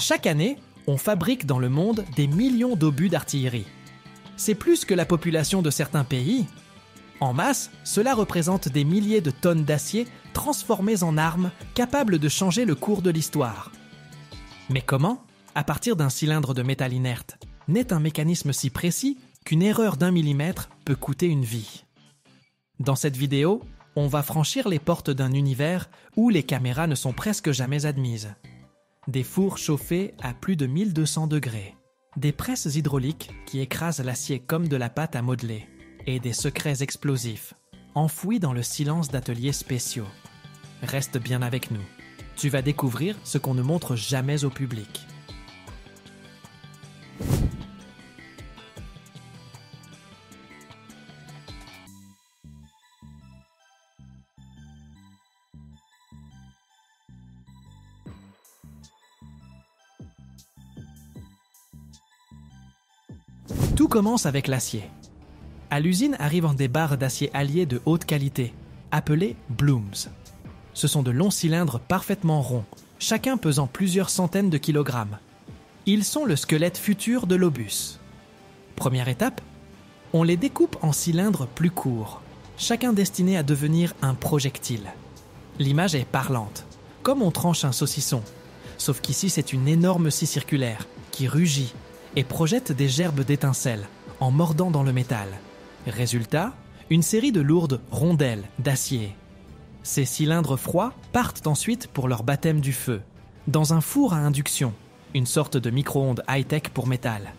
Chaque année, on fabrique dans le monde des millions d'obus d'artillerie. C'est plus que la population de certains pays. En masse, cela représente des milliers de tonnes d'acier transformées en armes capables de changer le cours de l'histoire. Mais comment, à partir d'un cylindre de métal inerte, naît un mécanisme si précis qu'une erreur d'1 millimètre peut coûter une vie? Dans cette vidéo, on va franchir les portes d'un univers où les caméras ne sont presque jamais admises. Des fours chauffés à plus de 1200 degrés, des presses hydrauliques qui écrasent l'acier comme de la pâte à modeler, et des secrets explosifs, enfouis dans le silence d'ateliers spéciaux. Reste bien avec nous. Tu vas découvrir ce qu'on ne montre jamais au public. Tout commence avec l'acier. À l'usine arrivent des barres d'acier alliées de haute qualité, appelées Blooms. Ce sont de longs cylindres parfaitement ronds, chacun pesant plusieurs centaines de kilogrammes. Ils sont le squelette futur de l'obus. Première étape, on les découpe en cylindres plus courts, chacun destiné à devenir un projectile. L'image est parlante, comme on tranche un saucisson, sauf qu'ici c'est une énorme scie circulaire qui rugit et projette des gerbes d'étincelles en mordant dans le métal. Résultat, une série de lourdes rondelles d'acier. Ces cylindres froids partent ensuite pour leur baptême du feu, dans un four à induction, une sorte de micro-ondes high-tech pour métal.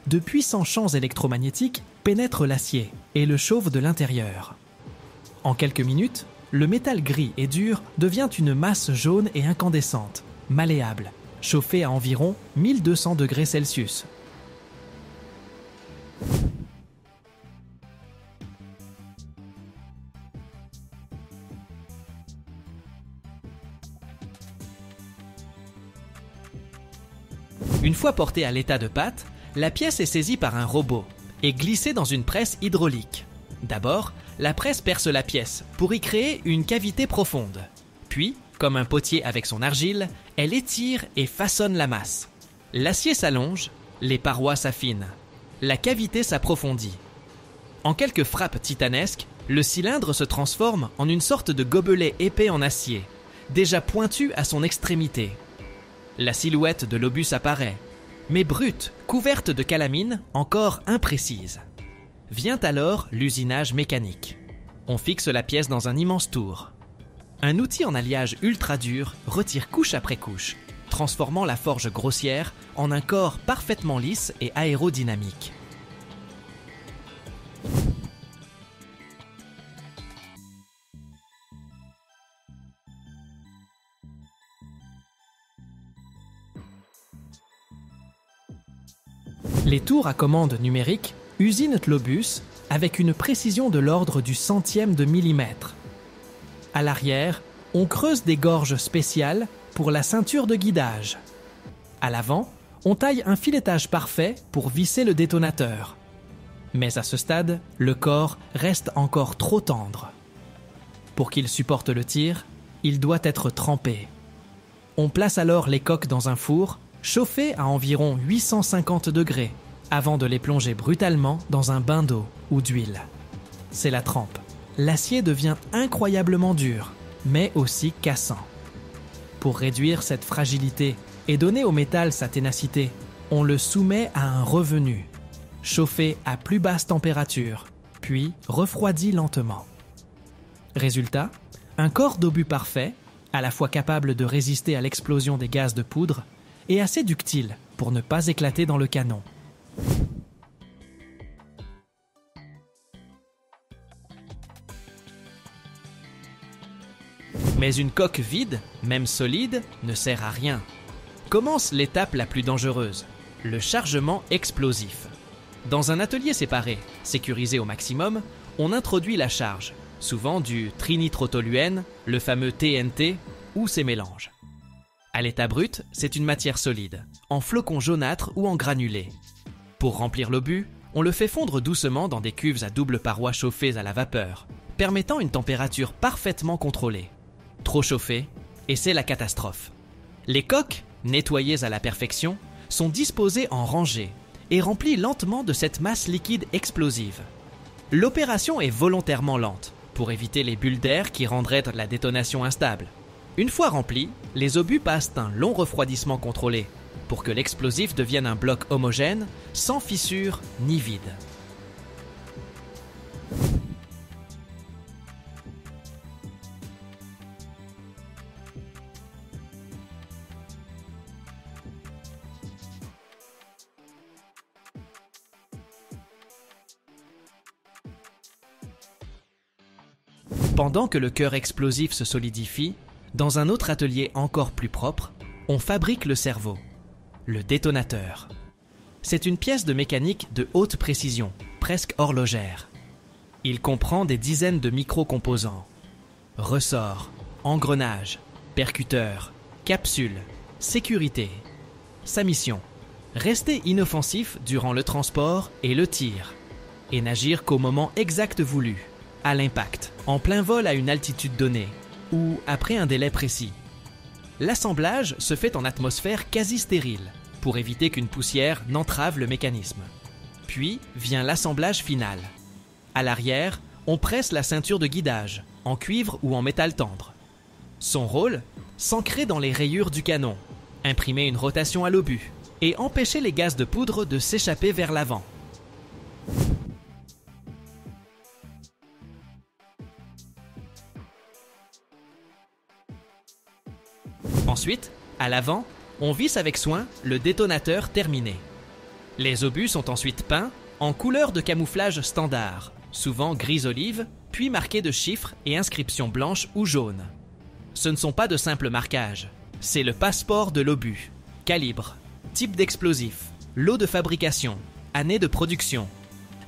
De puissants champs électromagnétiques pénètrent l'acier et le chauffent de l'intérieur. En quelques minutes, le métal gris et dur devient une masse jaune et incandescente, malléable, chauffée à environ 1200 degrés Celsius. Une fois portée à l'état de pâte, la pièce est saisie par un robot et glissée dans une presse hydraulique. D'abord, la presse perce la pièce pour y créer une cavité profonde. Puis, comme un potier avec son argile, elle étire et façonne la masse. L'acier s'allonge, les parois s'affinent. La cavité s'approfondit. En quelques frappes titanesques, le cylindre se transforme en une sorte de gobelet épais en acier, déjà pointu à son extrémité. La silhouette de l'obus apparaît, mais brute, couverte de calamine, encore imprécise. Vient alors l'usinage mécanique. On fixe la pièce dans un immense tour. Un outil en alliage ultra dur retire couche après couche, transformant la forge grossière en un corps parfaitement lisse et aérodynamique. Les tours à commande numérique usinent l'obus avec une précision de l'ordre du centième de millimètre. À l'arrière, on creuse des gorges spéciales pour la ceinture de guidage. À l'avant, on taille un filetage parfait pour visser le détonateur. Mais à ce stade, le corps reste encore trop tendre. Pour qu'il supporte le tir, il doit être trempé. On place alors les coques dans un four, chauffé à environ 850 degrés, avant de les plonger brutalement dans un bain d'eau ou d'huile. C'est la trempe. L'acier devient incroyablement dur, mais aussi cassant. Pour réduire cette fragilité et donner au métal sa ténacité, on le soumet à un revenu, chauffé à plus basse température, puis refroidi lentement. Résultat, un corps d'obus parfait, à la fois capable de résister à l'explosion des gaz de poudre et assez ductile pour ne pas éclater dans le canon. Mais une coque vide, même solide, ne sert à rien. Commence l'étape la plus dangereuse, le chargement explosif. Dans un atelier séparé, sécurisé au maximum, on introduit la charge, souvent du trinitrotoluène, le fameux TNT, ou ses mélanges. À l'état brut, c'est une matière solide, en flocons jaunâtres ou en granulés. Pour remplir l'obus, on le fait fondre doucement dans des cuves à double paroi chauffées à la vapeur, permettant une température parfaitement contrôlée. Trop chauffé, et c'est la catastrophe. Les coques, nettoyés à la perfection, sont disposés en rangées et remplis lentement de cette masse liquide explosive. L'opération est volontairement lente pour éviter les bulles d'air qui rendraient la détonation instable. Une fois remplis, les obus passent un long refroidissement contrôlé pour que l'explosif devienne un bloc homogène, sans fissure ni vide. Pendant que le cœur explosif se solidifie, dans un autre atelier encore plus propre, on fabrique le cerveau, le détonateur. C'est une pièce de mécanique de haute précision, presque horlogère. Il comprend des dizaines de micro-composants. Ressorts, engrenages, percuteurs, capsules, sécurité. Sa mission, rester inoffensif durant le transport et le tir, et n'agir qu'au moment exact voulu, à l'impact, en plein vol à une altitude donnée, ou après un délai précis. L'assemblage se fait en atmosphère quasi stérile, pour éviter qu'une poussière n'entrave le mécanisme. Puis vient l'assemblage final. À l'arrière, on presse la ceinture de guidage, en cuivre ou en métal tendre. Son rôle, s'ancrer dans les rayures du canon, imprimer une rotation à l'obus, et empêcher les gaz de poudre de s'échapper vers l'avant. Ensuite, à l'avant, on visse avec soin le détonateur terminé. Les obus sont ensuite peints en couleur de camouflage standard, souvent gris-olive, puis marqués de chiffres et inscriptions blanches ou jaunes. Ce ne sont pas de simples marquages, c'est le passeport de l'obus, calibre, type d'explosif, lot de fabrication, année de production,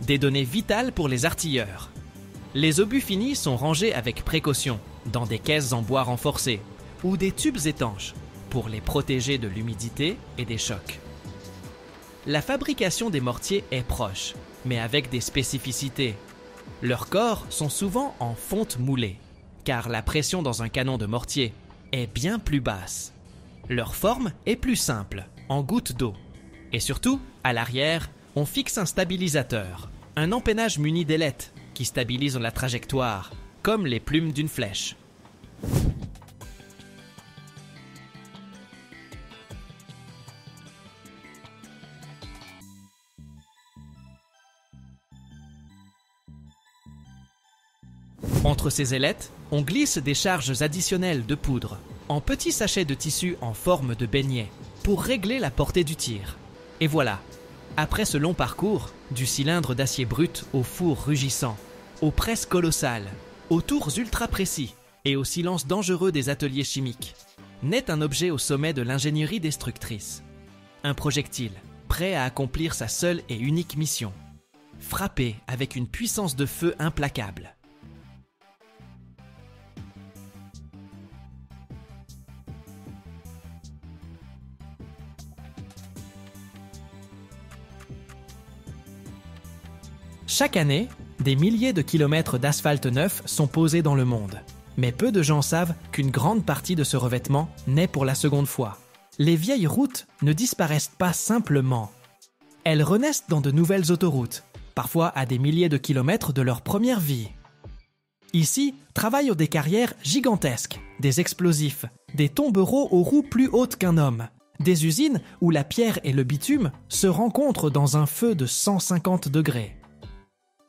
des données vitales pour les artilleurs. Les obus finis sont rangés avec précaution dans des caisses en bois renforcées ou des tubes étanches pour les protéger de l'humidité et des chocs. La fabrication des mortiers est proche, mais avec des spécificités. Leurs corps sont souvent en fonte moulée, car la pression dans un canon de mortier est bien plus basse. Leur forme est plus simple, en gouttes d'eau. Et surtout, à l'arrière, on fixe un stabilisateur, un empennage muni d'ailettes qui stabilise la trajectoire, comme les plumes d'une flèche. Entre ces ailettes, on glisse des charges additionnelles de poudre, en petits sachets de tissu en forme de beignet, pour régler la portée du tir. Et voilà, après ce long parcours, du cylindre d'acier brut au four rugissant, aux presses colossales, aux tours ultra précis et au silence dangereux des ateliers chimiques, naît un objet au sommet de l'ingénierie destructrice. Un projectile, prêt à accomplir sa seule et unique mission, frapper avec une puissance de feu implacable. Chaque année, des milliers de kilomètres d'asphalte neuf sont posés dans le monde. Mais peu de gens savent qu'une grande partie de ce revêtement naît pour la seconde fois. Les vieilles routes ne disparaissent pas simplement. Elles renaissent dans de nouvelles autoroutes, parfois à des milliers de kilomètres de leur première vie. Ici, travaillent des carrières gigantesques, des explosifs, des tombereaux aux roues plus hautes qu'un homme, des usines où la pierre et le bitume se rencontrent dans un feu de 150 degrés.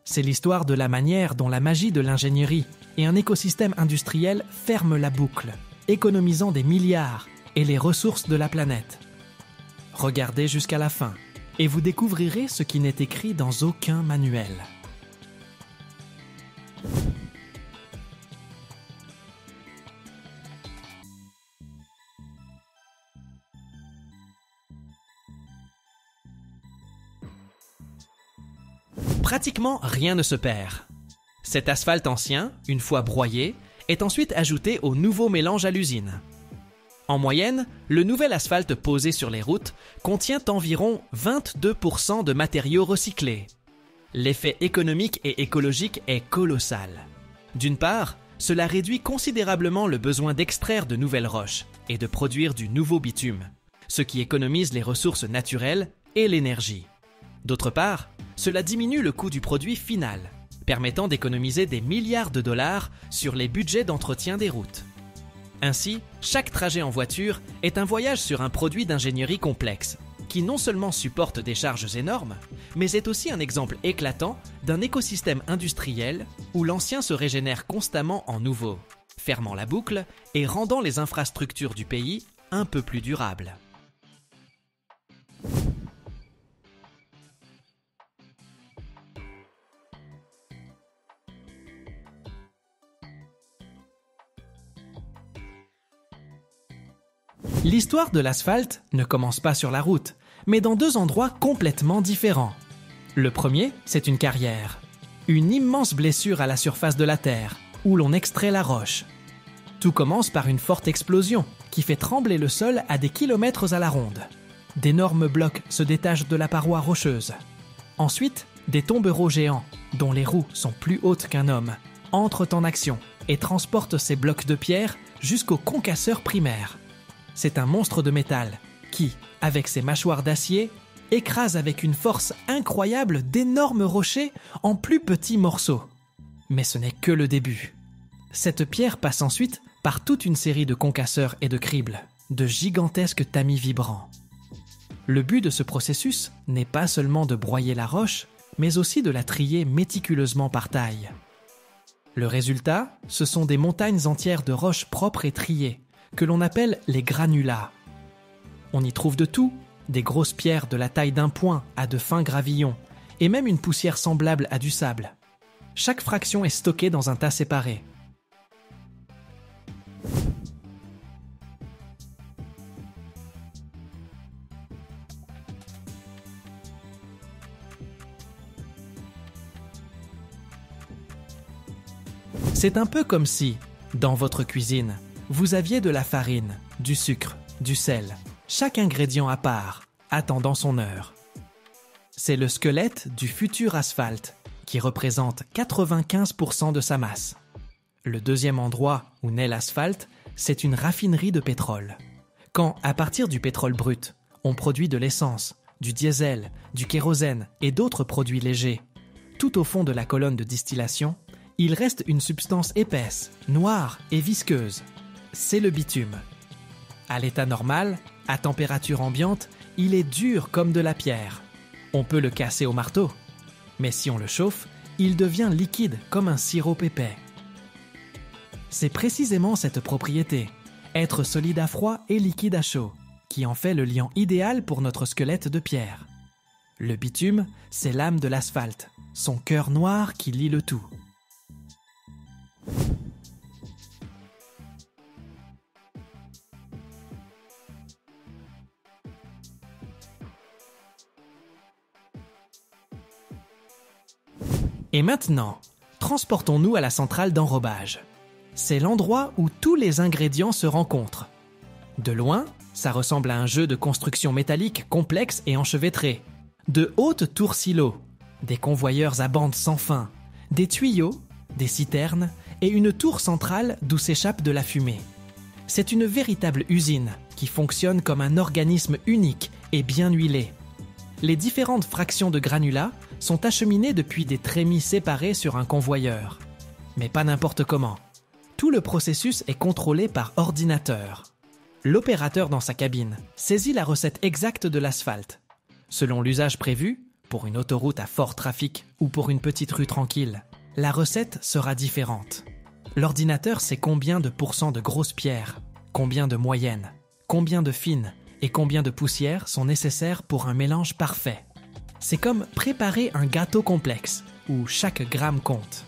C'est l'histoire de la manière dont la magie de l'ingénierie et un écosystème industriel ferment la boucle, économisant des milliards et les ressources de la planète. Regardez jusqu'à la fin et vous découvrirez ce qui n'est écrit dans aucun manuel. Pratiquement rien ne se perd. Cet asphalte ancien, une fois broyé, est ensuite ajouté au nouveau mélange à l'usine. En moyenne, le nouvel asphalte posé sur les routes contient environ 22% de matériaux recyclés. L'effet économique et écologique est colossal. D'une part, cela réduit considérablement le besoin d'extraire de nouvelles roches et de produire du nouveau bitume. ce qui économise les ressources naturelles et l'énergie. D'autre part, cela diminue le coût du produit final, permettant d'économiser des milliards de dollars sur les budgets d'entretien des routes. Ainsi, chaque trajet en voiture est un voyage sur un produit d'ingénierie complexe, qui non seulement supporte des charges énormes, mais est aussi un exemple éclatant d'un écosystème industriel où l'ancien se régénère constamment en nouveau, fermant la boucle et rendant les infrastructures du pays un peu plus durables. L'histoire de l'asphalte ne commence pas sur la route, mais dans deux endroits complètement différents. Le premier, c'est une carrière. Une immense blessure à la surface de la Terre, où l'on extrait la roche. Tout commence par une forte explosion qui fait trembler le sol à des kilomètres à la ronde. D'énormes blocs se détachent de la paroi rocheuse. Ensuite, des tombereaux géants, dont les roues sont plus hautes qu'un homme, entrent en action et transportent ces blocs de pierre jusqu'au concasseur primaire. C'est un monstre de métal qui, avec ses mâchoires d'acier, écrase avec une force incroyable d'énormes rochers en plus petits morceaux. Mais ce n'est que le début. Cette pierre passe ensuite par toute une série de concasseurs et de cribles, de gigantesques tamis vibrants. Le but de ce processus n'est pas seulement de broyer la roche, mais aussi de la trier méticuleusement par taille. Le résultat, ce sont des montagnes entières de roches propres et triées, que l'on appelle les granulats. On y trouve de tout, des grosses pierres de la taille d'un poing à de fins gravillons, et même une poussière semblable à du sable. Chaque fraction est stockée dans un tas séparé. C'est un peu comme si, dans votre cuisine, vous aviez de la farine, du sucre, du sel, chaque ingrédient à part, attendant son heure. C'est le squelette du futur asphalte, qui représente 95% de sa masse. Le deuxième endroit où naît l'asphalte, c'est une raffinerie de pétrole. Quand, à partir du pétrole brut, on produit de l'essence, du diesel, du kérosène et d'autres produits légers, tout au fond de la colonne de distillation, il reste une substance épaisse, noire et visqueuse. C'est le bitume. À l'état normal, à température ambiante, il est dur comme de la pierre. On peut le casser au marteau. Mais si on le chauffe, il devient liquide comme un sirop épais. C'est précisément cette propriété, être solide à froid et liquide à chaud, qui en fait le liant idéal pour notre squelette de pierre. Le bitume, c'est l'âme de l'asphalte, son cœur noir qui lie le tout. Et maintenant, transportons-nous à la centrale d'enrobage. C'est l'endroit où tous les ingrédients se rencontrent. De loin, ça ressemble à un jeu de construction métallique complexe et enchevêtré. De hautes tours silos, des convoyeurs à bandes sans fin, des tuyaux, des citernes et une tour centrale d'où s'échappe de la fumée. C'est une véritable usine qui fonctionne comme un organisme unique et bien huilé. Les différentes fractions de granulats sont acheminées depuis des trémies séparés sur un convoyeur. Mais pas n'importe comment. Tout le processus est contrôlé par ordinateur. L'opérateur dans sa cabine saisit la recette exacte de l'asphalte. Selon l'usage prévu, pour une autoroute à fort trafic ou pour une petite rue tranquille, la recette sera différente. L'ordinateur sait combien de pourcents de grosses pierres, combien de moyennes, combien de fines et combien de poussières sont nécessaires pour un mélange parfait. C'est comme préparer un gâteau complexe, où chaque gramme compte.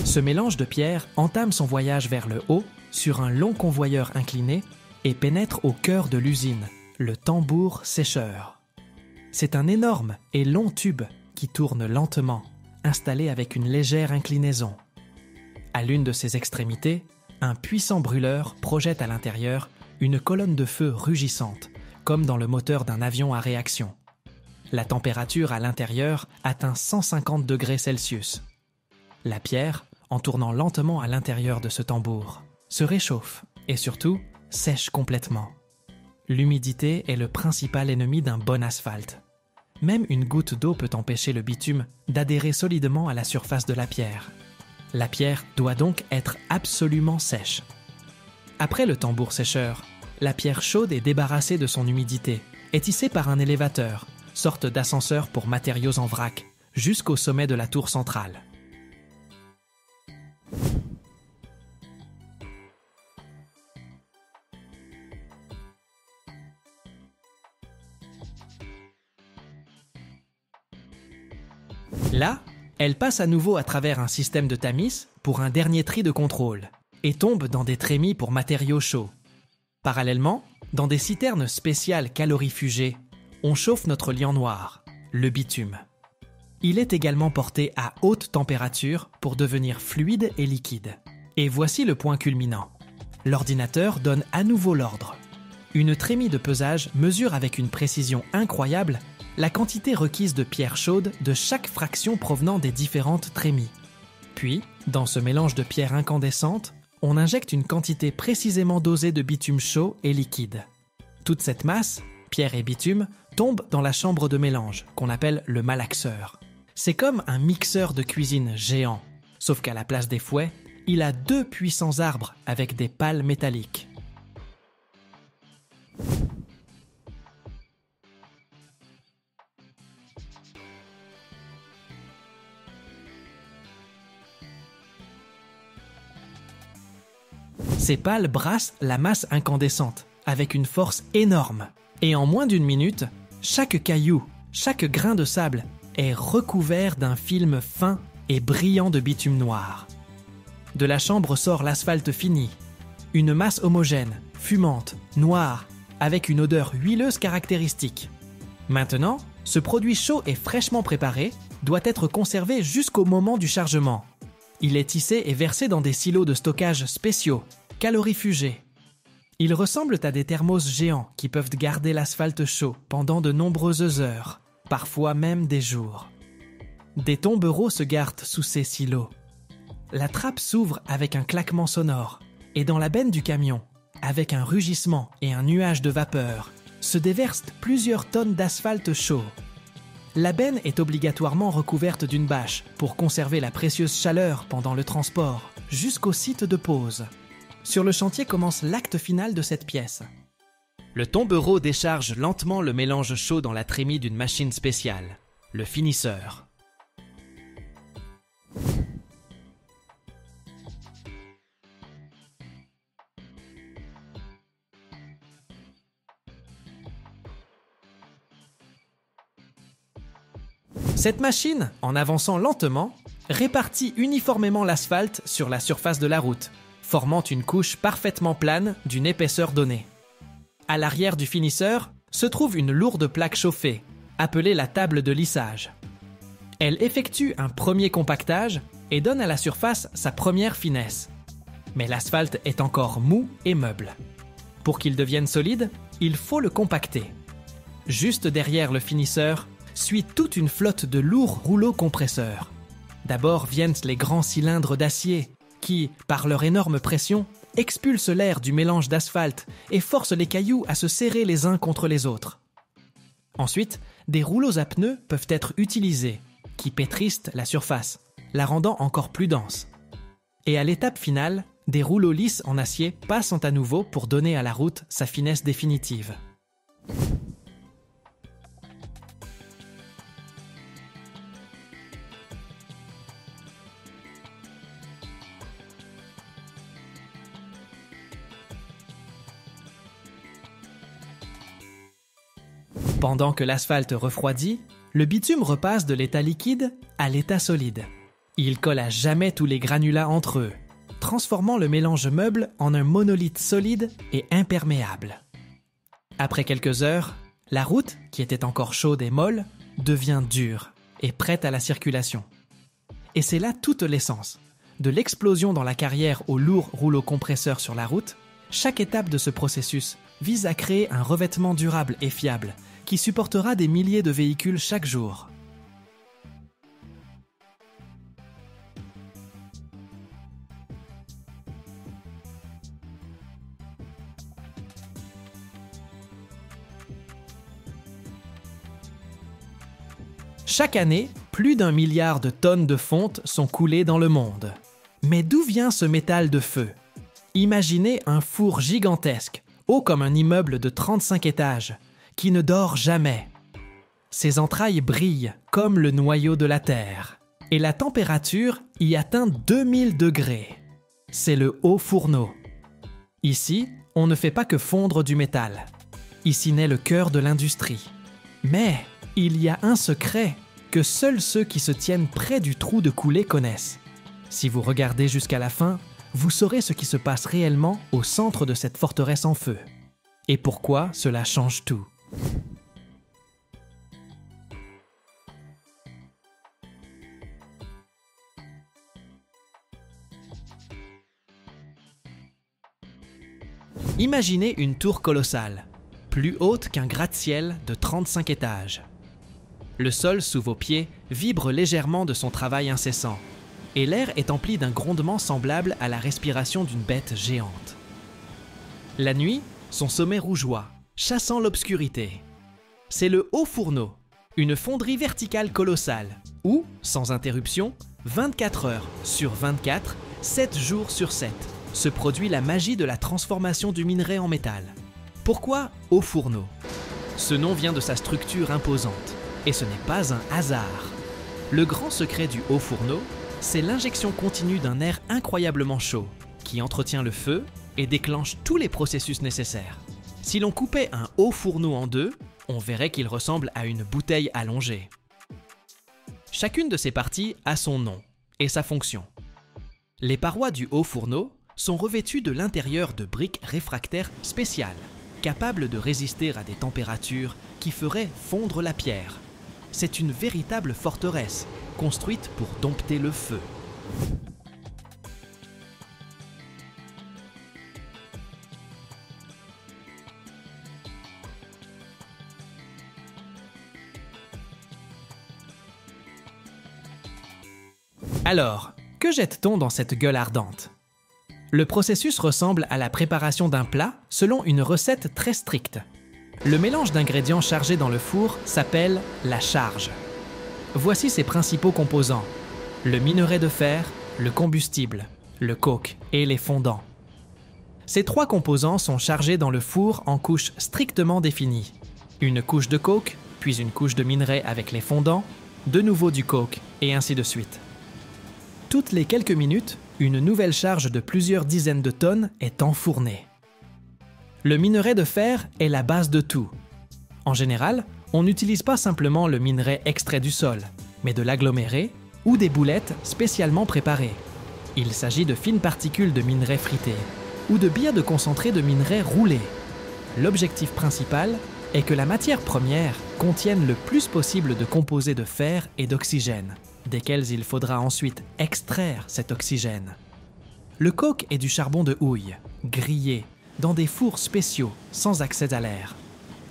Ce mélange de pierres entame son voyage vers le haut, sur un long convoyeur incliné, et pénètre au cœur de l'usine, le tambour sécheur. C'est un énorme et long tube qui tourne lentement, installé avec une légère inclinaison. À l'une de ses extrémités, un puissant brûleur projette à l'intérieur une colonne de feu rugissante, comme dans le moteur d'un avion à réaction. La température à l'intérieur atteint 150 degrés Celsius. La pierre, en tournant lentement à l'intérieur de ce tambour, se réchauffe et surtout sèche complètement. L'humidité est le principal ennemi d'un bon asphalte. Même une goutte d'eau peut empêcher le bitume d'adhérer solidement à la surface de la pierre. La pierre doit donc être absolument sèche. Après le tambour sécheur, la pierre chaude est débarrassée de son humidité, est hissée par un élévateur, sorte d'ascenseur pour matériaux en vrac, jusqu'au sommet de la tour centrale. Là, elle passe à nouveau à travers un système de tamis pour un dernier tri de contrôle et tombe dans des trémies pour matériaux chauds. Parallèlement, dans des citernes spéciales calorifugées, on chauffe notre liant noir, le bitume. Il est également porté à haute température pour devenir fluide et liquide. Et voici le point culminant. L'ordinateur donne à nouveau l'ordre. Une trémie de pesage mesure avec une précision incroyable la quantité requise de pierres chaudes de chaque fraction provenant des différentes trémies. Puis, dans ce mélange de pierres incandescentes, on injecte une quantité précisément dosée de bitume chaud et liquide. Toute cette masse, pierre et bitume, tombe dans la chambre de mélange, qu'on appelle le malaxeur. C'est comme un mixeur de cuisine géant, sauf qu'à la place des fouets, il a 2 puissants arbres avec des pales métalliques. Ces pales brassent la masse incandescente avec une force énorme. Et en moins d'une minute, chaque caillou, chaque grain de sable est recouvert d'un film fin et brillant de bitume noir. De la chambre sort l'asphalte fini, une masse homogène, fumante, noire, avec une odeur huileuse caractéristique. Maintenant, ce produit chaud et fraîchement préparé doit être conservé jusqu'au moment du chargement. Il est tissé et versé dans des silos de stockage spéciaux, calorifugés. Ils ressemblent à des thermos géants qui peuvent garder l'asphalte chaud pendant de nombreuses heures, parfois même des jours. Des tombereaux se gardent sous ces silos. La trappe s'ouvre avec un claquement sonore et dans la benne du camion, avec un rugissement et un nuage de vapeur, se déversent plusieurs tonnes d'asphalte chaud. La benne est obligatoirement recouverte d'une bâche pour conserver la précieuse chaleur pendant le transport jusqu'au site de pose. Sur le chantier commence l'acte final de cette pièce. Le tombereau décharge lentement le mélange chaud dans la trémie d'une machine spéciale, le finisseur. Cette machine, en avançant lentement, répartit uniformément l'asphalte sur la surface de la route, formant une couche parfaitement plane d'une épaisseur donnée. À l'arrière du finisseur se trouve une lourde plaque chauffée, appelée la table de lissage. Elle effectue un premier compactage et donne à la surface sa première finesse. Mais l'asphalte est encore mou et meuble. Pour qu'il devienne solide, il faut le compacter. Juste derrière le finisseur suit toute une flotte de lourds rouleaux compresseurs. D'abord viennent les grands cylindres d'acier qui, par leur énorme pression, expulsent l'air du mélange d'asphalte et forcent les cailloux à se serrer les uns contre les autres. Ensuite, des rouleaux à pneus peuvent être utilisés, qui pétrissent la surface, la rendant encore plus dense. Et à l'étape finale, des rouleaux lisses en acier passent à nouveau pour donner à la route sa finesse définitive. Pendant que l'asphalte refroidit, le bitume repasse de l'état liquide à l'état solide. Il colle à jamais tous les granulats entre eux, transformant le mélange meuble en un monolithe solide et imperméable. Après quelques heures, la route, qui était encore chaude et molle, devient dure et prête à la circulation. Et c'est là toute l'essence. De l'explosion dans la carrière aux lourds rouleaux compresseurs sur la route, chaque étape de ce processus vise à créer un revêtement durable et fiable qui supportera des milliers de véhicules chaque jour. Chaque année, plus d'1 milliard de tonnes de fonte sont coulées dans le monde. Mais d'où vient ce métal de feu? Imaginez un four gigantesque, haut comme un immeuble de 35 étages, qui ne dort jamais. Ses entrailles brillent comme le noyau de la Terre. Et la température y atteint 2000 degrés. C'est le haut fourneau. Ici, on ne fait pas que fondre du métal. Ici naît le cœur de l'industrie. Mais il y a un secret que seuls ceux qui se tiennent près du trou de coulée connaissent. Si vous regardez jusqu'à la fin, vous saurez ce qui se passe réellement au centre de cette forteresse en feu. Et pourquoi cela change tout. Imaginez une tour colossale, plus haute qu'un gratte-ciel de 35 étages. Le sol sous vos pieds vibre légèrement de son travail incessant, et l'air est empli d'un grondement semblable à la respiration d'une bête géante. La nuit, son sommet rougeoie, chassant l'obscurité. C'est le haut fourneau, une fonderie verticale colossale, où, sans interruption, 24 heures sur 24, 7 jours sur 7, se produit la magie de la transformation du minerai en métal. Pourquoi haut fourneau? Ce nom vient de sa structure imposante, et ce n'est pas un hasard. Le grand secret du haut fourneau, c'est l'injection continue d'un air incroyablement chaud, qui entretient le feu et déclenche tous les processus nécessaires. Si l'on coupait un haut fourneau en deux, on verrait qu'il ressemble à une bouteille allongée. Chacune de ces parties a son nom et sa fonction. Les parois du haut fourneau sont revêtues de l'intérieur de briques réfractaires spéciales, capables de résister à des températures qui feraient fondre la pierre. C'est une véritable forteresse, construite pour dompter le feu. Alors, que jette-t-on dans cette gueule ardente? Le processus ressemble à la préparation d'un plat selon une recette très stricte. Le mélange d'ingrédients chargés dans le four s'appelle la charge. Voici ses principaux composants: le minerai de fer, le combustible, le coke et les fondants. Ces trois composants sont chargés dans le four en couches strictement définies. Une couche de coke, puis une couche de minerai avec les fondants, de nouveau du coke, et ainsi de suite. Toutes les quelques minutes, une nouvelle charge de plusieurs dizaines de tonnes est enfournée. Le minerai de fer est la base de tout. En général, on n'utilise pas simplement le minerai extrait du sol, mais de l'aggloméré ou des boulettes spécialement préparées. Il s'agit de fines particules de minerai frité ou de billes de concentré de minerai roulé. L'objectif principal est que la matière première contienne le plus possible de composés de fer et d'oxygène, desquels il faudra ensuite extraire cet oxygène. Le coke est du charbon de houille, grillé, dans des fours spéciaux, sans accès à l'air.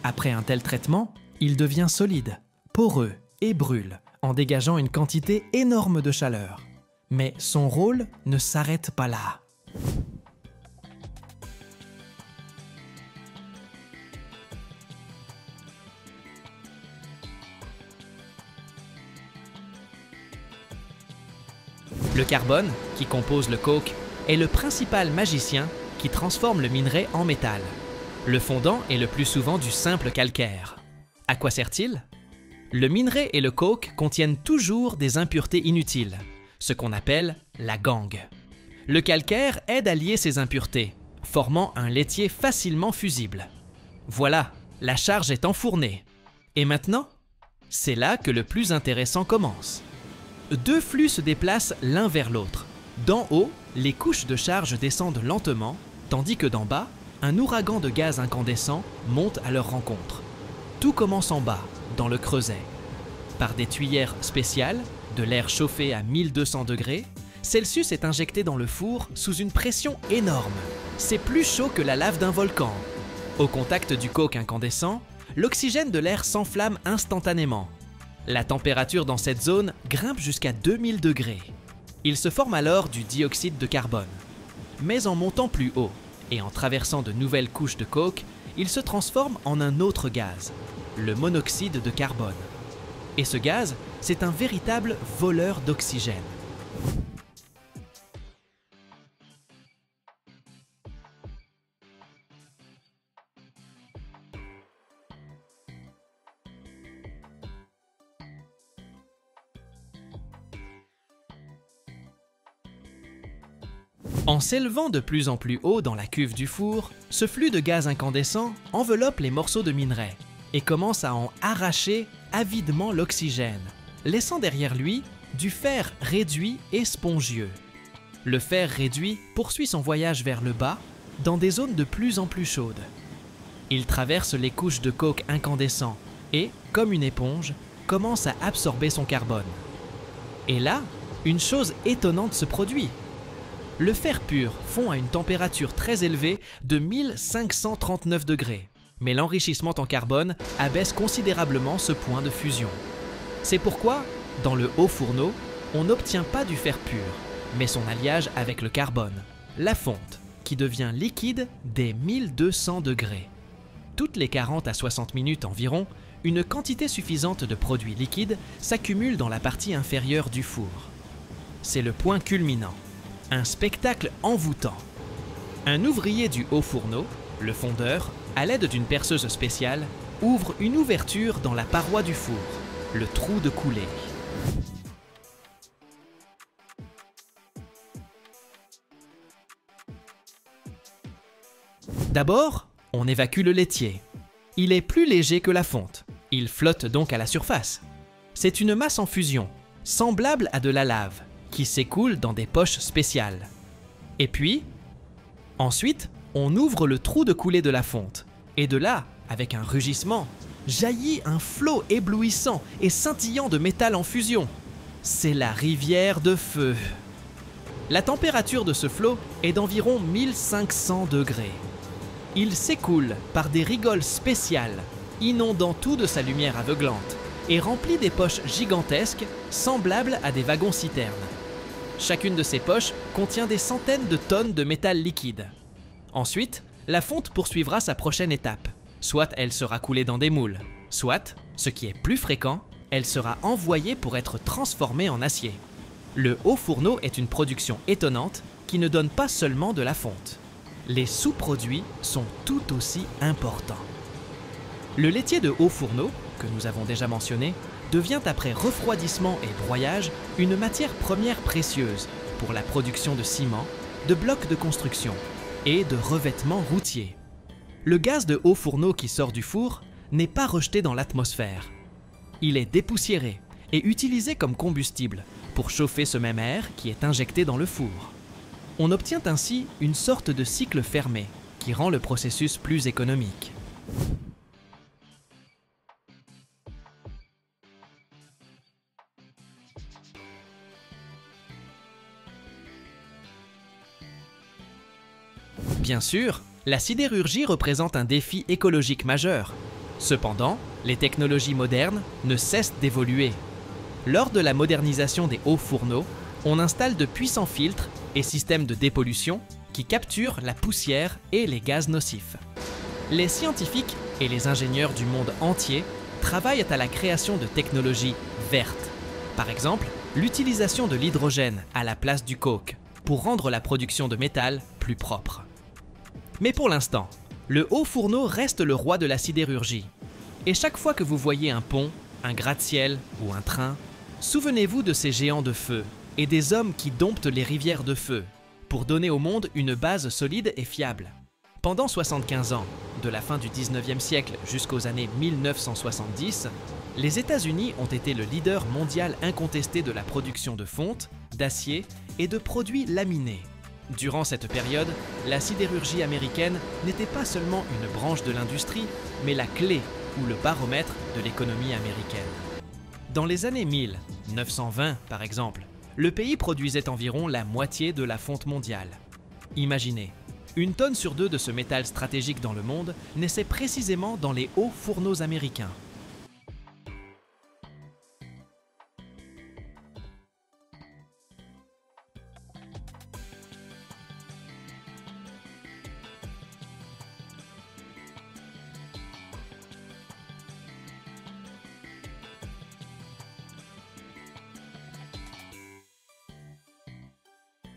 Après un tel traitement, il devient solide, poreux et brûle, en dégageant une quantité énorme de chaleur. Mais son rôle ne s'arrête pas là. Le carbone, qui compose le coke, est le principal magicien qui transforme le minerai en métal. Le fondant est le plus souvent du simple calcaire. À quoi sert-il? Le minerai et le coke contiennent toujours des impuretés inutiles, ce qu'on appelle la gangue. Le calcaire aide à lier ces impuretés, formant un laitier facilement fusible. Voilà, la charge est enfournée. Et maintenant, c'est là que le plus intéressant commence. Deux flux se déplacent l'un vers l'autre. D'en haut, les couches de charge descendent lentement, tandis que d'en bas, un ouragan de gaz incandescent monte à leur rencontre. Tout commence en bas, dans le creuset. Par des tuyères spéciales, de l'air chauffé à 1200 degrés, Celsius est injecté dans le four sous une pression énorme. C'est plus chaud que la lave d'un volcan. Au contact du coke incandescent, l'oxygène de l'air s'enflamme instantanément. La température dans cette zone grimpe jusqu'à 2000 degrés. Il se forme alors du dioxyde de carbone. Mais en montant plus haut et en traversant de nouvelles couches de coke, il se transforme en un autre gaz, le monoxyde de carbone. Et ce gaz, c'est un véritable voleur d'oxygène. En s'élevant de plus en plus haut dans la cuve du four, ce flux de gaz incandescent enveloppe les morceaux de minerai et commence à en arracher avidement l'oxygène, laissant derrière lui du fer réduit et spongieux. Le fer réduit poursuit son voyage vers le bas dans des zones de plus en plus chaudes. Il traverse les couches de coke incandescent et, comme une éponge, commence à absorber son carbone. Et là, une chose étonnante se produit. Le fer pur fond à une température très élevée de 1539 degrés, mais l'enrichissement en carbone abaisse considérablement ce point de fusion. C'est pourquoi, dans le haut fourneau, on n'obtient pas du fer pur, mais son alliage avec le carbone, la fonte, qui devient liquide dès 1200 degrés. Toutes les 40 à 60 minutes environ, une quantité suffisante de produits liquides s'accumule dans la partie inférieure du four. C'est le point culminant. Un spectacle envoûtant. Un ouvrier du haut fourneau, le fondeur, à l'aide d'une perceuse spéciale, ouvre une ouverture dans la paroi du four, le trou de coulée. D'abord, on évacue le laitier. Il est plus léger que la fonte. Il flotte donc à la surface. C'est une masse en fusion, semblable à de la lave, qui s'écoule dans des poches spéciales. Et puis, ensuite, on ouvre le trou de coulée de la fonte. Et de là, avec un rugissement, jaillit un flot éblouissant et scintillant de métal en fusion. C'est la rivière de feu. La température de ce flot est d'environ 1500 degrés. Il s'écoule par des rigoles spéciales, inondant tout de sa lumière aveuglante, et remplit des poches gigantesques, semblables à des wagons-citernes. Chacune de ces poches contient des centaines de tonnes de métal liquide. Ensuite, la fonte poursuivra sa prochaine étape. Soit elle sera coulée dans des moules, soit, ce qui est plus fréquent, elle sera envoyée pour être transformée en acier. Le haut fourneau est une production étonnante qui ne donne pas seulement de la fonte. Les sous-produits sont tout aussi importants. Le laitier de haut fourneau, que nous avons déjà mentionné, devient après refroidissement et broyage une matière première précieuse pour la production de ciment, de blocs de construction et de revêtements routiers. Le gaz de haut fourneau qui sort du four n'est pas rejeté dans l'atmosphère. Il est dépoussiéré et utilisé comme combustible pour chauffer ce même air qui est injecté dans le four. On obtient ainsi une sorte de cycle fermé qui rend le processus plus économique. Bien sûr, la sidérurgie représente un défi écologique majeur. Cependant, les technologies modernes ne cessent d'évoluer. Lors de la modernisation des hauts fourneaux, on installe de puissants filtres et systèmes de dépollution qui capturent la poussière et les gaz nocifs. Les scientifiques et les ingénieurs du monde entier travaillent à la création de technologies vertes. Par exemple, l'utilisation de l'hydrogène à la place du coke pour rendre la production de métal plus propre. Mais pour l'instant, le haut fourneau reste le roi de la sidérurgie. Et chaque fois que vous voyez un pont, un gratte-ciel ou un train, souvenez-vous de ces géants de feu et des hommes qui domptent les rivières de feu pour donner au monde une base solide et fiable. Pendant 75 ans, de la fin du 19e siècle jusqu'aux années 1970, les États-Unis ont été le leader mondial incontesté de la production de fonte, d'acier et de produits laminés. Durant cette période, la sidérurgie américaine n'était pas seulement une branche de l'industrie, mais la clé ou le baromètre de l'économie américaine. Dans les années 1920, par exemple, le pays produisait environ la moitié de la fonte mondiale. Imaginez, 1 tonne sur 2 de ce métal stratégique dans le monde naissait précisément dans les hauts fourneaux américains.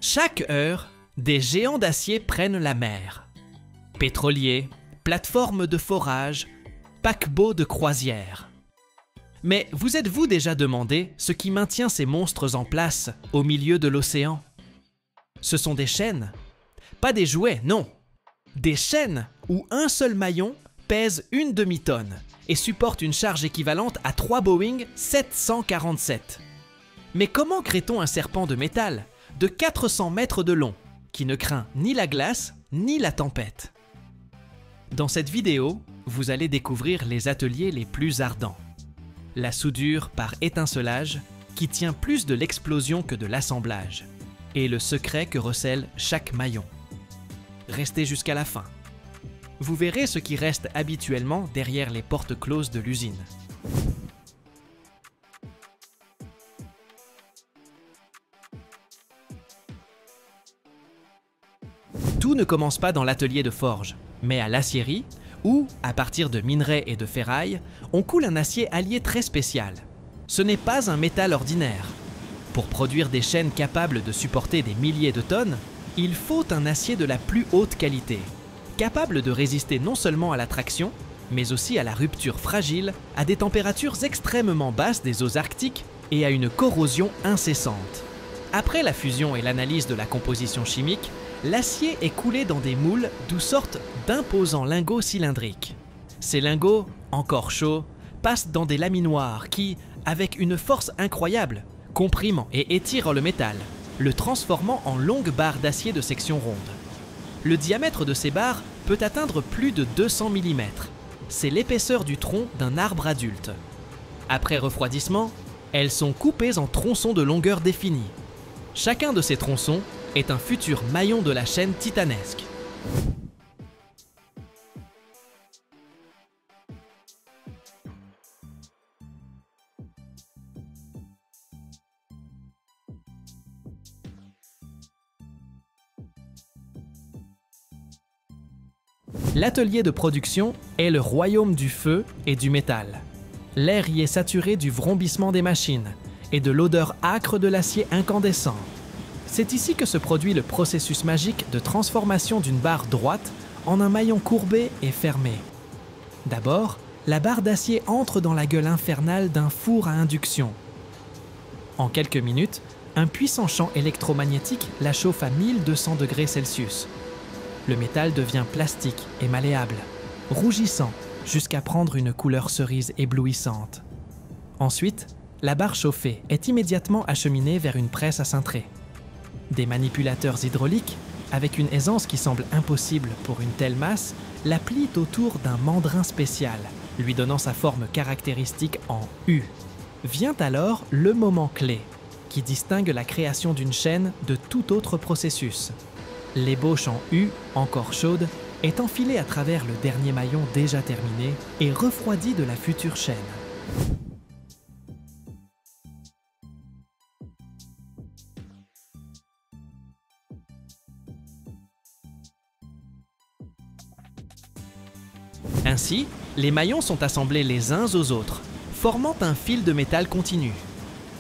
Chaque heure, des géants d'acier prennent la mer. Pétroliers, plateformes de forage, paquebots de croisière. Mais vous êtes-vous déjà demandé ce qui maintient ces monstres en place au milieu de l'océan? Ce sont des chaînes. Pas des jouets, non. Des chaînes où un seul maillon pèse 1 demi-tonne et supporte une charge équivalente à 3 Boeing 747. Mais comment crée-t-on un serpent de métal de 400 mètres de long, qui ne craint ni la glace ni la tempête? Dans cette vidéo, vous allez découvrir les ateliers les plus ardents. La soudure par étincelage, qui tient plus de l'explosion que de l'assemblage, et le secret que recèle chaque maillon. Restez jusqu'à la fin. Vous verrez ce qui reste habituellement derrière les portes closes de l'usine. Tout ne commence pas dans l'atelier de forge, mais à l'aciérie, où, à partir de minerais et de ferraille, on coule un acier allié très spécial. Ce n'est pas un métal ordinaire. Pour produire des chaînes capables de supporter des milliers de tonnes, il faut un acier de la plus haute qualité, capable de résister non seulement à la traction, mais aussi à la rupture fragile, à des températures extrêmement basses des eaux arctiques et à une corrosion incessante. Après la fusion et l'analyse de la composition chimique, l'acier est coulé dans des moules d'où sortent d'imposants lingots cylindriques. Ces lingots, encore chauds, passent dans des laminoirs qui, avec une force incroyable, compriment et étirent le métal, le transformant en longues barres d'acier de section ronde. Le diamètre de ces barres peut atteindre plus de 200 mm. C'est l'épaisseur du tronc d'un arbre adulte. Après refroidissement, elles sont coupées en tronçons de longueur définie. Chacun de ces tronçons est un futur maillon de la chaîne titanesque. L'atelier de production est le royaume du feu et du métal. L'air y est saturé du vrombissement des machines et de l'odeur âcre de l'acier incandescent. C'est ici que se produit le processus magique de transformation d'une barre droite en un maillon courbé et fermé. D'abord, la barre d'acier entre dans la gueule infernale d'un four à induction. En quelques minutes, un puissant champ électromagnétique la chauffe à 1200 degrés Celsius. Le métal devient plastique et malléable, rougissant jusqu'à prendre une couleur cerise éblouissante. Ensuite, la barre chauffée est immédiatement acheminée vers une presse à cintrer. Des manipulateurs hydrauliques, avec une aisance qui semble impossible pour une telle masse, la plient autour d'un mandrin spécial, lui donnant sa forme caractéristique en U. Vient alors le moment clé, qui distingue la création d'une chaîne de tout autre processus. L'ébauche en U, encore chaude, est enfilée à travers le dernier maillon déjà terminé et refroidie de la future chaîne. Ainsi, les maillons sont assemblés les uns aux autres, formant un fil de métal continu.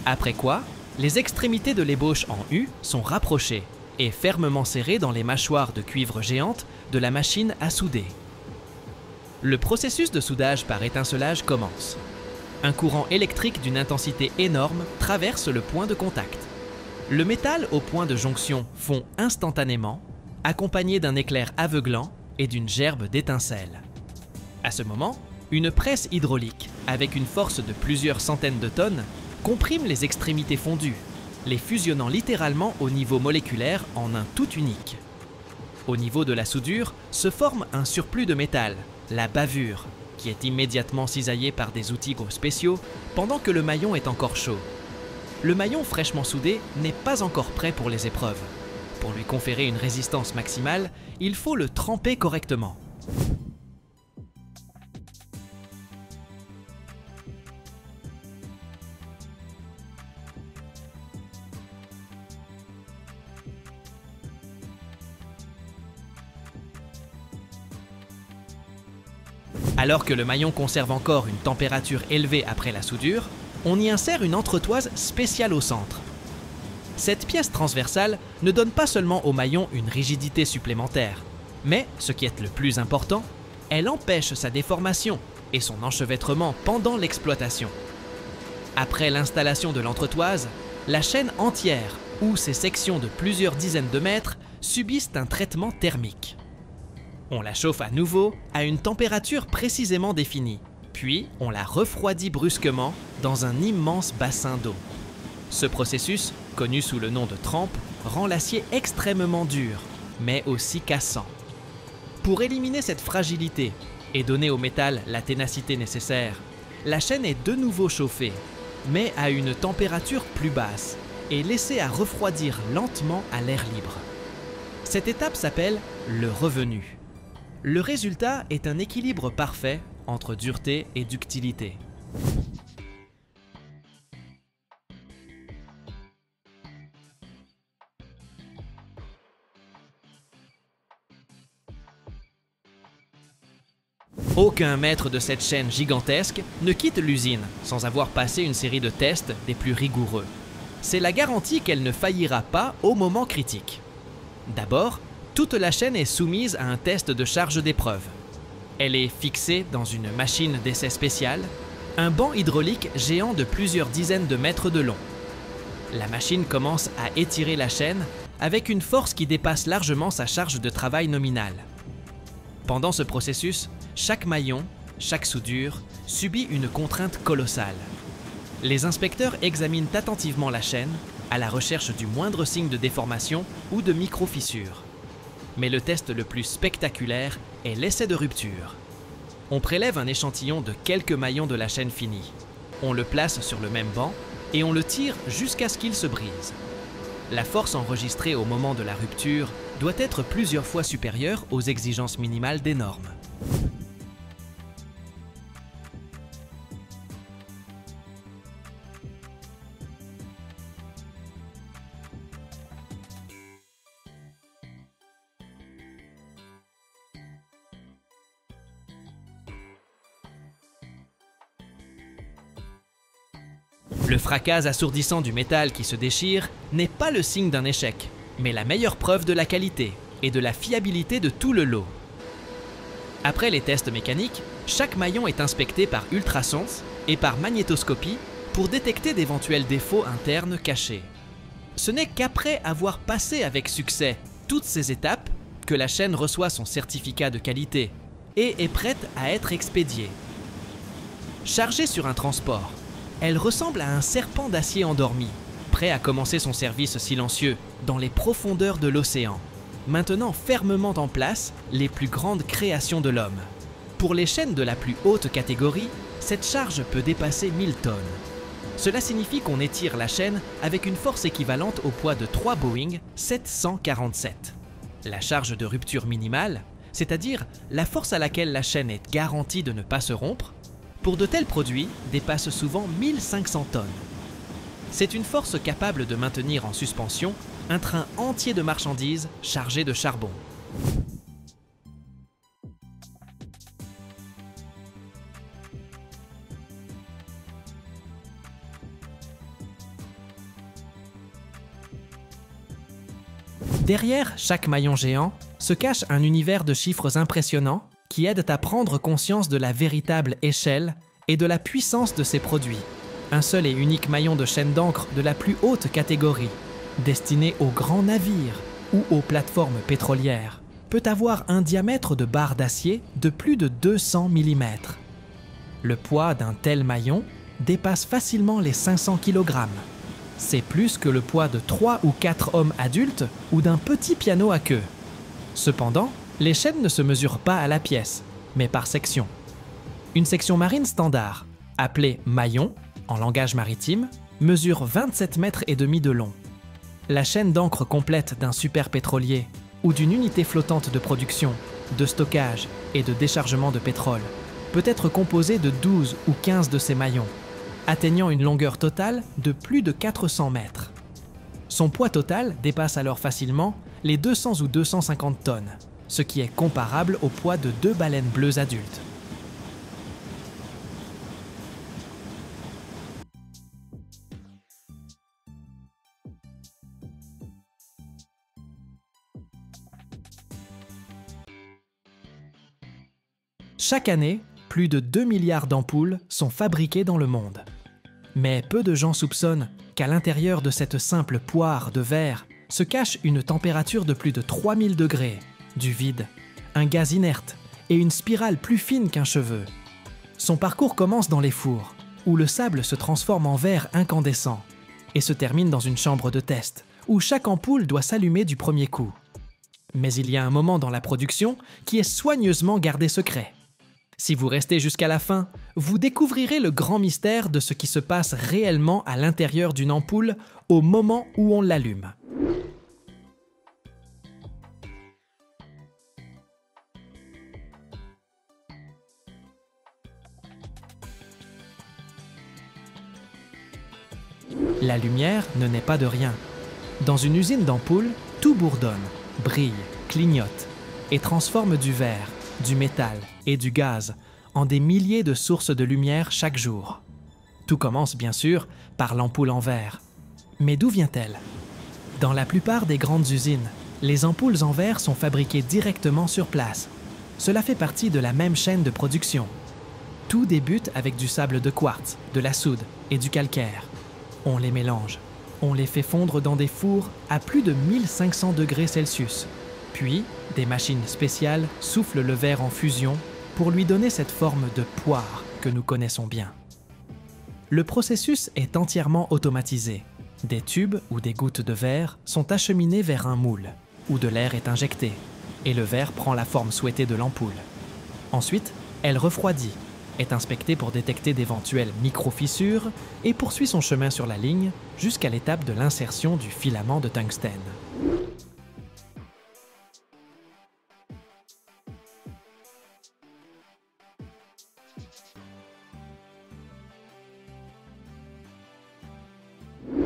Après quoi, les extrémités de l'ébauche en U sont rapprochées et fermement serrées dans les mâchoires de cuivre géantes de la machine à souder. Le processus de soudage par étincelage commence. Un courant électrique d'une intensité énorme traverse le point de contact. Le métal au point de jonction fond instantanément, accompagné d'un éclair aveuglant et d'une gerbe d'étincelles. À ce moment, une presse hydraulique, avec une force de plusieurs centaines de tonnes, comprime les extrémités fondues, les fusionnant littéralement au niveau moléculaire en un tout unique. Au niveau de la soudure, se forme un surplus de métal, la bavure, qui est immédiatement cisaillée par des outils spéciaux pendant que le maillon est encore chaud. Le maillon fraîchement soudé n'est pas encore prêt pour les épreuves. Pour lui conférer une résistance maximale, il faut le tremper correctement. Alors que le maillon conserve encore une température élevée après la soudure, on y insère une entretoise spéciale au centre. Cette pièce transversale ne donne pas seulement au maillon une rigidité supplémentaire, mais, ce qui est le plus important, elle empêche sa déformation et son enchevêtrement pendant l'exploitation. Après l'installation de l'entretoise, la chaîne entière, ou ses sections de plusieurs dizaines de mètres, subissent un traitement thermique. On la chauffe à nouveau à une température précisément définie, puis on la refroidit brusquement dans un immense bassin d'eau. Ce processus, connu sous le nom de trempe, rend l'acier extrêmement dur, mais aussi cassant. Pour éliminer cette fragilité et donner au métal la ténacité nécessaire, la chaîne est de nouveau chauffée, mais à une température plus basse et laissée à refroidir lentement à l'air libre. Cette étape s'appelle le revenu. Le résultat est un équilibre parfait entre dureté et ductilité. Aucun maître de cette chaîne gigantesque ne quitte l'usine sans avoir passé une série de tests des plus rigoureux. C'est la garantie qu'elle ne faillira pas au moment critique. D'abord, toute la chaîne est soumise à un test de charge d'épreuve. Elle est fixée dans une machine d'essai spéciale, un banc hydraulique géant de plusieurs dizaines de mètres de long. La machine commence à étirer la chaîne avec une force qui dépasse largement sa charge de travail nominale. Pendant ce processus, chaque maillon, chaque soudure, subit une contrainte colossale. Les inspecteurs examinent attentivement la chaîne à la recherche du moindre signe de déformation ou de micro-fissure. Mais le test le plus spectaculaire est l'essai de rupture. On prélève un échantillon de quelques maillons de la chaîne finie. On le place sur le même banc et on le tire jusqu'à ce qu'il se brise. La force enregistrée au moment de la rupture doit être plusieurs fois supérieure aux exigences minimales des normes. Le fracas assourdissant du métal qui se déchire n'est pas le signe d'un échec, mais la meilleure preuve de la qualité et de la fiabilité de tout le lot. Après les tests mécaniques, chaque maillon est inspecté par ultrasons et par magnétoscopie pour détecter d'éventuels défauts internes cachés. Ce n'est qu'après avoir passé avec succès toutes ces étapes que la chaîne reçoit son certificat de qualité et est prête à être expédiée. Chargée sur un transport, elle ressemble à un serpent d'acier endormi, prêt à commencer son service silencieux dans les profondeurs de l'océan, maintenant fermement en place les plus grandes créations de l'homme. Pour les chaînes de la plus haute catégorie, cette charge peut dépasser 1000 tonnes. Cela signifie qu'on étire la chaîne avec une force équivalente au poids de 3 Boeing 747. La charge de rupture minimale, c'est-à-dire la force à laquelle la chaîne est garantie de ne pas se rompre, pour de tels produits, dépasse souvent 1500 tonnes. C'est une force capable de maintenir en suspension un train entier de marchandises chargées de charbon. Derrière chaque maillon géant se cache un univers de chiffres impressionnants qui aident à prendre conscience de la véritable échelle et de la puissance de ces produits. Un seul et unique maillon de chaîne d'encre de la plus haute catégorie, destiné aux grands navires ou aux plateformes pétrolières, peut avoir un diamètre de barre d'acier de plus de 200 mm. Le poids d'un tel maillon dépasse facilement les 500 kg. C'est plus que le poids de 3 ou 4 hommes adultes ou d'un petit piano à queue. Cependant, les chaînes ne se mesurent pas à la pièce, mais par section. Une section marine standard, appelée maillon en langage maritime, mesure 27 mètres et demi de long. La chaîne d'encre complète d'un superpétrolier ou d'une unité flottante de production, de stockage et de déchargement de pétrole peut être composée de 12 ou 15 de ces maillons, atteignant une longueur totale de plus de 400 mètres. Son poids total dépasse alors facilement les 200 ou 250 tonnes, ce qui est comparable au poids de 2 baleines bleues adultes. Chaque année, plus de 2 milliards d'ampoules sont fabriquées dans le monde. Mais peu de gens soupçonnent qu'à l'intérieur de cette simple poire de verre se cache une température de plus de 3000 degrés, du vide, un gaz inerte et une spirale plus fine qu'un cheveu. Son parcours commence dans les fours, où le sable se transforme en verre incandescent, et se termine dans une chambre de test, où chaque ampoule doit s'allumer du premier coup. Mais il y a un moment dans la production qui est soigneusement gardé secret. Si vous restez jusqu'à la fin, vous découvrirez le grand mystère de ce qui se passe réellement à l'intérieur d'une ampoule au moment où on l'allume. La lumière ne naît pas de rien. Dans une usine d'ampoules, tout bourdonne, brille, clignote et transforme du verre, du métal et du gaz en des milliers de sources de lumière chaque jour. Tout commence bien sûr par l'ampoule en verre. Mais d'où vient-elle? Dans la plupart des grandes usines, les ampoules en verre sont fabriquées directement sur place. Cela fait partie de la même chaîne de production. Tout débute avec du sable de quartz, de la soude et du calcaire. On les mélange. On les fait fondre dans des fours à plus de 1500 degrés Celsius. Puis, des machines spéciales soufflent le verre en fusion pour lui donner cette forme de poire que nous connaissons bien. Le processus est entièrement automatisé. Des tubes ou des gouttes de verre sont acheminées vers un moule, où de l'air est injecté, et le verre prend la forme souhaitée de l'ampoule. Ensuite, elle refroidit, est inspectée pour détecter d'éventuelles micro-fissures et poursuit son chemin sur la ligne jusqu'à l'étape de l'insertion du filament de tungstène.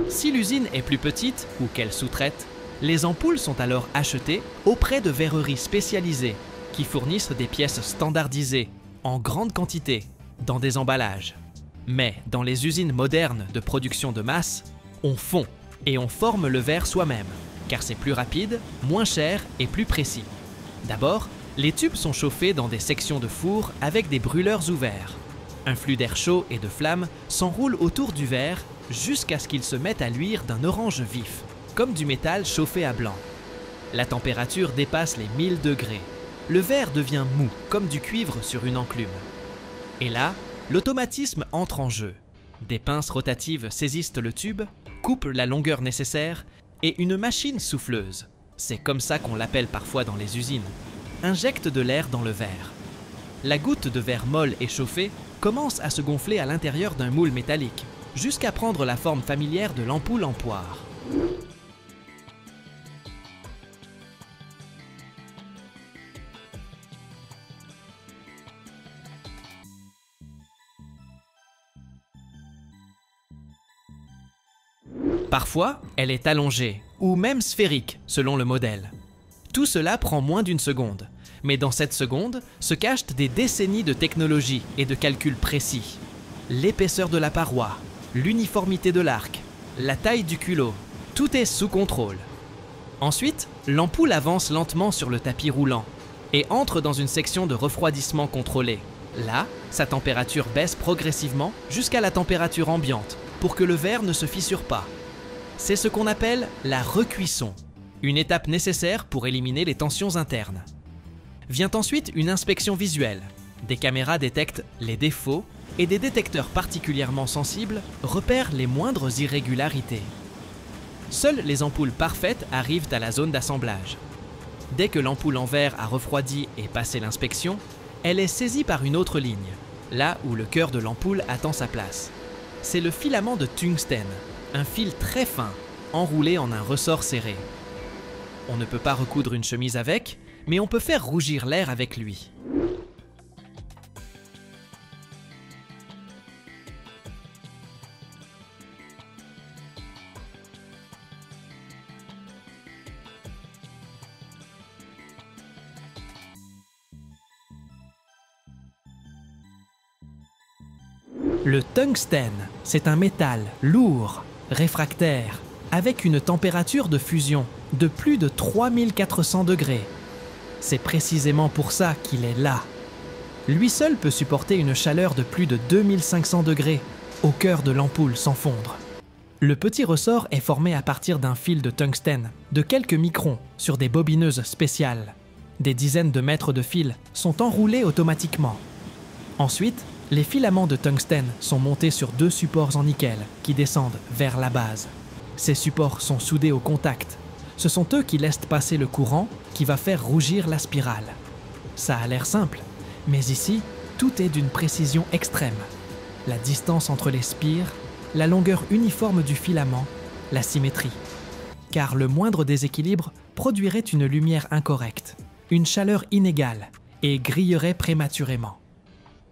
Si l'usine est plus petite ou qu'elle sous-traite, les ampoules sont alors achetées auprès de verreries spécialisées qui fournissent des pièces standardisées, en grande quantité, dans des emballages. Mais dans les usines modernes de production de masse, on fond et on forme le verre soi-même, car c'est plus rapide, moins cher et plus précis. D'abord, les tubes sont chauffés dans des sections de four avec des brûleurs ouverts. Un flux d'air chaud et de flammes s'enroule autour du verre jusqu'à ce qu'il se mette à luire d'un orange vif, comme du métal chauffé à blanc. La température dépasse les 1000 degrés. Le verre devient mou, comme du cuivre sur une enclume. Et là, l'automatisme entre en jeu. Des pinces rotatives saisissent le tube, coupent la longueur nécessaire, et une machine souffleuse, c'est comme ça qu'on l'appelle parfois dans les usines, injecte de l'air dans le verre. La goutte de verre molle et chauffée commence à se gonfler à l'intérieur d'un moule métallique, jusqu'à prendre la forme familière de l'ampoule en poire. Parfois, elle est allongée, ou même sphérique, selon le modèle. Tout cela prend moins d'une seconde, mais dans cette seconde se cachent des décennies de technologie et de calculs précis. L'épaisseur de la paroi, l'uniformité de l'arc, la taille du culot, tout est sous contrôle. Ensuite, l'ampoule avance lentement sur le tapis roulant et entre dans une section de refroidissement contrôlé. Là, sa température baisse progressivement jusqu'à la température ambiante pour que le verre ne se fissure pas. C'est ce qu'on appelle la recuisson, une étape nécessaire pour éliminer les tensions internes. Vient ensuite une inspection visuelle. Des caméras détectent les défauts et des détecteurs particulièrement sensibles repèrent les moindres irrégularités. Seules les ampoules parfaites arrivent à la zone d'assemblage. Dès que l'ampoule en verre a refroidi et passé l'inspection, elle est saisie par une autre ligne, là où le cœur de l'ampoule attend sa place. C'est le filament de tungstène, un fil très fin, enroulé en un ressort serré. On ne peut pas recoudre une chemise avec, mais on peut faire rougir l'air avec lui. Le tungstène, c'est un métal lourd, réfractaire, avec une température de fusion de plus de 3400 degrés. C'est précisément pour ça qu'il est là. Lui seul peut supporter une chaleur de plus de 2500 degrés, au cœur de l'ampoule sans fondre. Le petit ressort est formé à partir d'un fil de tungstène de quelques microns sur des bobineuses spéciales. Des dizaines de mètres de fil sont enroulés automatiquement. Ensuite, les filaments de tungstène sont montés sur 2 supports en nickel qui descendent vers la base. Ces supports sont soudés au contact. Ce sont eux qui laissent passer le courant qui va faire rougir la spirale. Ça a l'air simple, mais ici, tout est d'une précision extrême. La distance entre les spires, la longueur uniforme du filament, la symétrie. Car le moindre déséquilibre produirait une lumière incorrecte, une chaleur inégale et grillerait prématurément.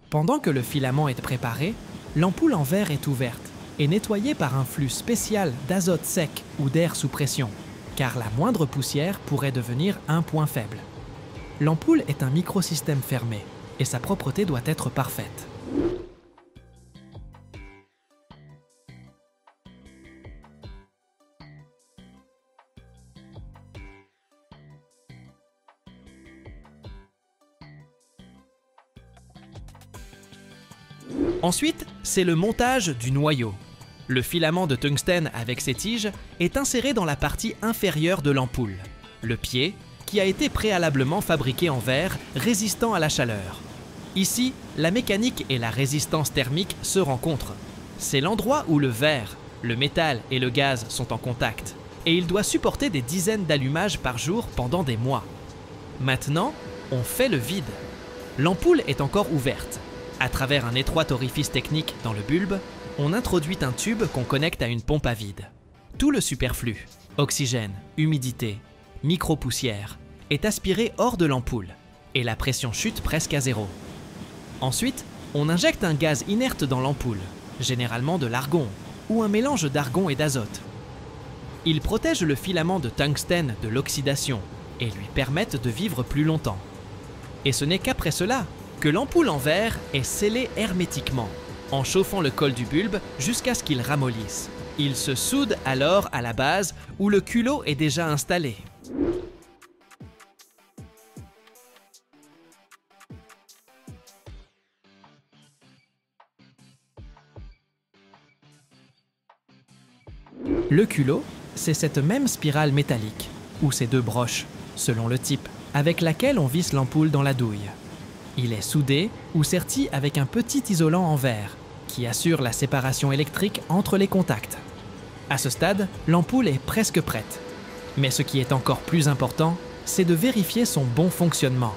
Pendant que le filament est préparé, l'ampoule en verre est ouverte et nettoyée par un flux spécial d'azote sec ou d'air sous pression, car la moindre poussière pourrait devenir un point faible. L'ampoule est un microsystème fermé et sa propreté doit être parfaite. Ensuite, c'est le montage du noyau. Le filament de tungstène avec ses tiges est inséré dans la partie inférieure de l'ampoule, le pied, qui a été préalablement fabriqué en verre résistant à la chaleur. Ici, la mécanique et la résistance thermique se rencontrent. C'est l'endroit où le verre, le métal et le gaz sont en contact, et il doit supporter des dizaines d'allumages par jour pendant des mois. Maintenant, on fait le vide. L'ampoule est encore ouverte. À travers un étroit orifice technique dans le bulbe, on introduit un tube qu'on connecte à une pompe à vide. Tout le superflu, oxygène, humidité, micro-poussière, est aspiré hors de l'ampoule et la pression chute presque à zéro. Ensuite, on injecte un gaz inerte dans l'ampoule, généralement de l'argon ou un mélange d'argon et d'azote. Ils protègent le filament de tungstène de l'oxydation et lui permettent de vivre plus longtemps. Et ce n'est qu'après cela que l'ampoule en verre est scellée hermétiquement, en chauffant le col du bulbe jusqu'à ce qu'il ramollisse. Il se soude alors à la base où le culot est déjà installé. Le culot, c'est cette même spirale métallique, ou ces 2 broches, selon le type, avec laquelle on visse l'ampoule dans la douille. Il est soudé ou serti avec un petit isolant en verre qui assure la séparation électrique entre les contacts. À ce stade, l'ampoule est presque prête. Mais ce qui est encore plus important, c'est de vérifier son bon fonctionnement.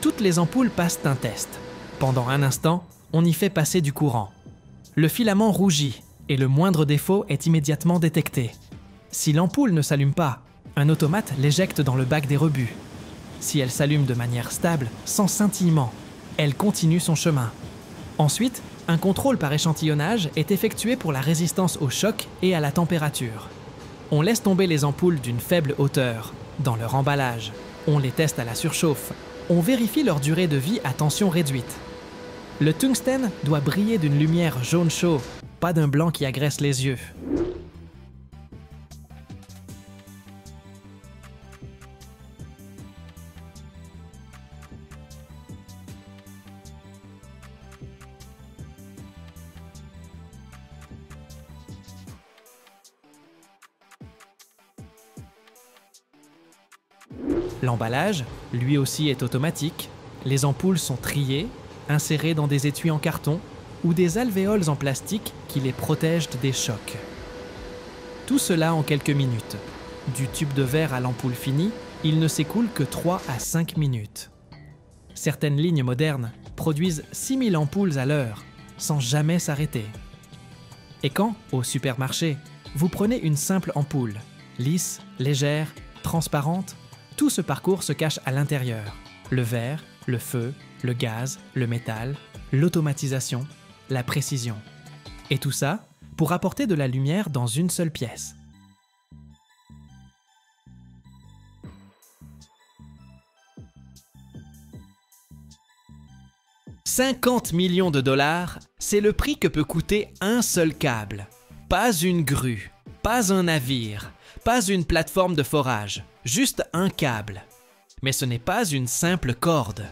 Toutes les ampoules passent un test. Pendant un instant, on y fait passer du courant. Le filament rougit et le moindre défaut est immédiatement détecté. Si l'ampoule ne s'allume pas, un automate l'éjecte dans le bac des rebuts. Si elle s'allume de manière stable, sans scintillement, elle continue son chemin. Ensuite, un contrôle par échantillonnage est effectué pour la résistance au choc et à la température. On laisse tomber les ampoules d'une faible hauteur, dans leur emballage. On les teste à la surchauffe. On vérifie leur durée de vie à tension réduite. Le tungstène doit briller d'une lumière jaune chaud, pas d'un blanc qui agresse les yeux. L'emballage, lui aussi, est automatique. Les ampoules sont triées, insérées dans des étuis en carton ou des alvéoles en plastique qui les protègent des chocs. Tout cela en quelques minutes. Du tube de verre à l'ampoule finie, il ne s'écoule que 3 à 5 minutes. Certaines lignes modernes produisent 6000 ampoules à l'heure, sans jamais s'arrêter. Et quand, au supermarché, vous prenez une simple ampoule, lisse, légère, transparente, tout ce parcours se cache à l'intérieur. Le verre, le feu, le gaz, le métal, l'automatisation, la précision. Et tout ça pour apporter de la lumière dans une seule pièce. « 50 millions de dollars, c'est le prix que peut coûter un seul câble. Pas une grue, pas un navire, pas une plateforme de forage, juste un câble. Mais ce n'est pas une simple corde.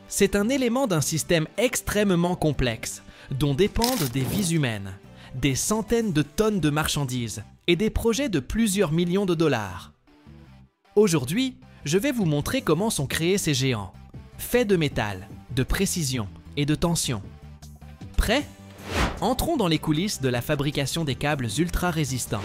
C'est un élément d'un système extrêmement complexe, dont dépendent des vies humaines, des centaines de tonnes de marchandises et des projets de plusieurs millions de dollars. Aujourd'hui, je vais vous montrer comment sont créés ces géants, faits de métal, de précision et de tension. Prêts ? Entrons dans les coulisses de la fabrication des câbles ultra résistants.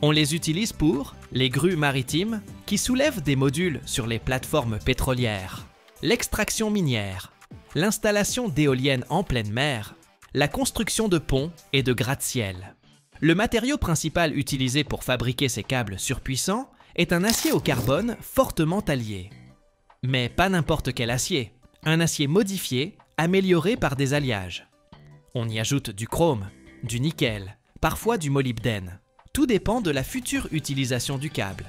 On les utilise pour les grues maritimes qui soulèvent des modules sur les plateformes pétrolières, l'extraction minière, l'installation d'éoliennes en pleine mer, la construction de ponts et de gratte-ciel. Le matériau principal utilisé pour fabriquer ces câbles surpuissants est un acier au carbone fortement allié. Mais pas n'importe quel acier, un acier modifié, amélioré par des alliages. On y ajoute du chrome, du nickel, parfois du molybdène. Tout dépend de la future utilisation du câble.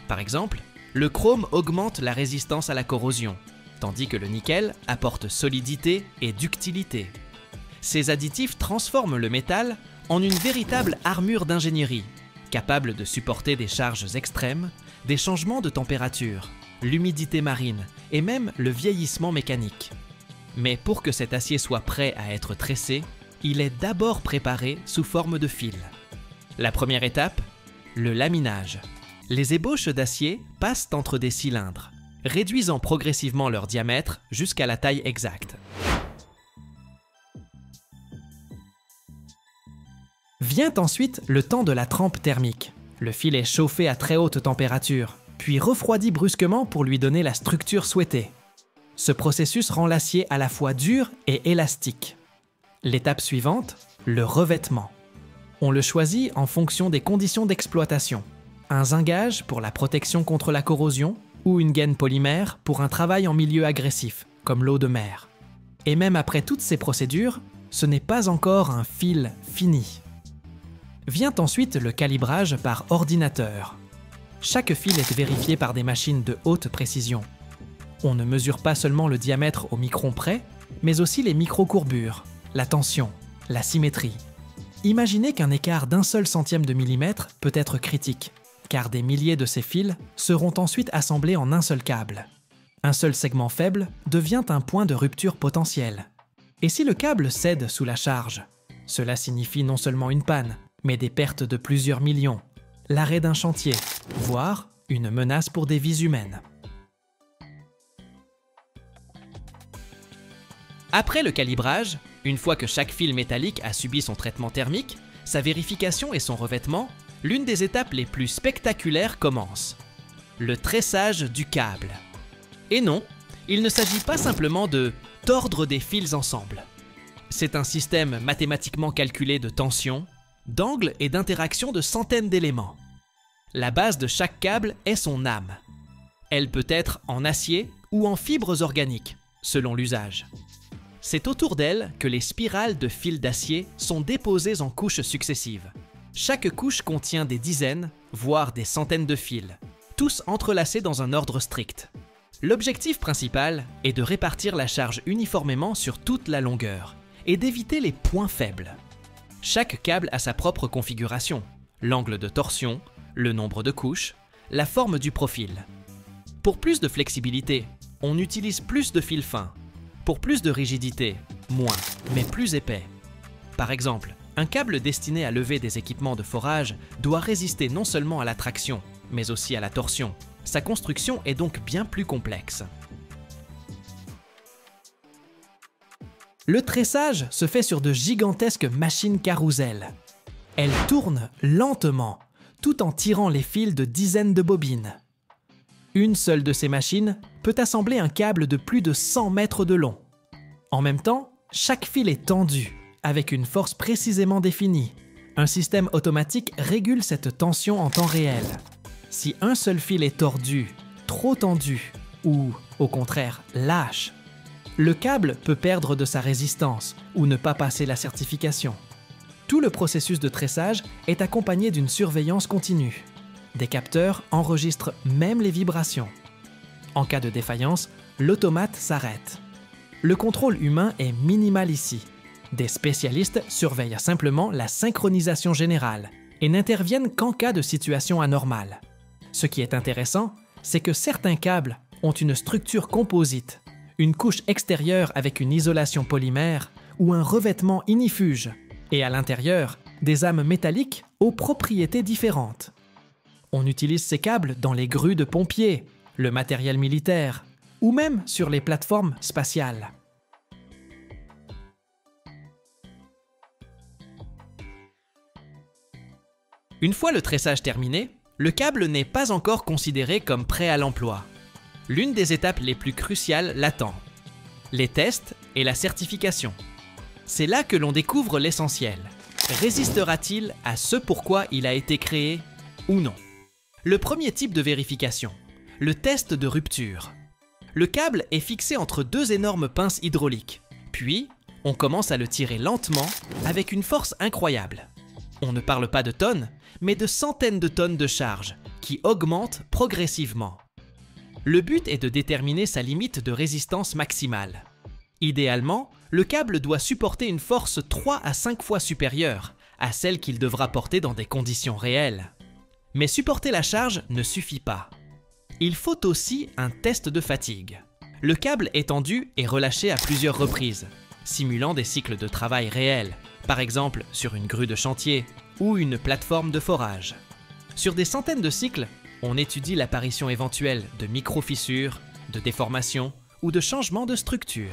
Par exemple, le chrome augmente la résistance à la corrosion, tandis que le nickel apporte solidité et ductilité. Ces additifs transforment le métal en une véritable armure d'ingénierie, capable de supporter des charges extrêmes, des changements de température, l'humidité marine et même le vieillissement mécanique. Mais pour que cet acier soit prêt à être tressé, il est d'abord préparé sous forme de fil. La première étape, le laminage. Les ébauches d'acier passent entre des cylindres, réduisant progressivement leur diamètre jusqu'à la taille exacte. Vient ensuite le temps de la trempe thermique. Le fil est chauffé à très haute température, puis refroidi brusquement pour lui donner la structure souhaitée. Ce processus rend l'acier à la fois dur et élastique. L'étape suivante, le revêtement. On le choisit en fonction des conditions d'exploitation. Un zingage pour la protection contre la corrosion ou une gaine polymère pour un travail en milieu agressif, comme l'eau de mer. Et même après toutes ces procédures, ce n'est pas encore un fil fini. Vient ensuite le calibrage par ordinateur. Chaque fil est vérifié par des machines de haute précision. On ne mesure pas seulement le diamètre au micron près, mais aussi les micro-courbures, la tension, la symétrie. Imaginez qu'un écart d'un seul centième de millimètre peut être critique, car des milliers de ces fils seront ensuite assemblés en un seul câble. Un seul segment faible devient un point de rupture potentiel. Et si le câble cède sous la charge, cela signifie non seulement une panne, mais des pertes de plusieurs millions, l'arrêt d'un chantier, voire une menace pour des vies humaines. Après le calibrage, une fois que chaque fil métallique a subi son traitement thermique, sa vérification et son revêtement, l'une des étapes les plus spectaculaires commence. Le tressage du câble. Et non, il ne s'agit pas simplement de tordre des fils ensemble. C'est un système mathématiquement calculé de tension, d'angles et d'interactions de centaines d'éléments. La base de chaque câble est son âme. Elle peut être en acier ou en fibres organiques, selon l'usage. C'est autour d'elle que les spirales de fils d'acier sont déposées en couches successives. Chaque couche contient des dizaines, voire des centaines de fils, tous entrelacés dans un ordre strict. L'objectif principal est de répartir la charge uniformément sur toute la longueur et d'éviter les points faibles. Chaque câble a sa propre configuration, l'angle de torsion, le nombre de couches, la forme du profil. Pour plus de flexibilité, on utilise plus de fils fins. Pour plus de rigidité, moins, mais plus épais. Par exemple, un câble destiné à lever des équipements de forage doit résister non seulement à la traction, mais aussi à la torsion. Sa construction est donc bien plus complexe. Le tressage se fait sur de gigantesques machines carrousel. Elles tournent lentement, tout en tirant les fils de dizaines de bobines. Une seule de ces machines peut assembler un câble de plus de 100 mètres de long. En même temps, chaque fil est tendu, avec une force précisément définie. Un système automatique régule cette tension en temps réel. Si un seul fil est tordu, trop tendu ou, au contraire, lâche, le câble peut perdre de sa résistance ou ne pas passer la certification. Tout le processus de tressage est accompagné d'une surveillance continue. Des capteurs enregistrent même les vibrations. En cas de défaillance, l'automate s'arrête. Le contrôle humain est minimal ici. Des spécialistes surveillent simplement la synchronisation générale et n'interviennent qu'en cas de situation anormale. Ce qui est intéressant, c'est que certains câbles ont une structure composite, une couche extérieure avec une isolation polymère ou un revêtement ignifuge, et à l'intérieur, des âmes métalliques aux propriétés différentes. On utilise ces câbles dans les grues de pompiers, le matériel militaire, ou même sur les plateformes spatiales. Une fois le tressage terminé, le câble n'est pas encore considéré comme prêt à l'emploi. L'une des étapes les plus cruciales l'attend: les tests et la certification. C'est là que l'on découvre l'essentiel. Résistera-t-il à ce pourquoi il a été créé ou non? Le premier type de vérification, le test de rupture. Le câble est fixé entre deux énormes pinces hydrauliques, puis on commence à le tirer lentement avec une force incroyable. On ne parle pas de tonnes, mais de centaines de tonnes de charge, qui augmentent progressivement. Le but est de déterminer sa limite de résistance maximale. Idéalement, le câble doit supporter une force 3 à 5 fois supérieure à celle qu'il devra porter dans des conditions réelles. Mais supporter la charge ne suffit pas. Il faut aussi un test de fatigue. Le câble est tendu et relâché à plusieurs reprises, simulant des cycles de travail réels, par exemple sur une grue de chantier ou une plateforme de forage. Sur des centaines de cycles, on étudie l'apparition éventuelle de micro-fissures, de déformations ou de changements de structure.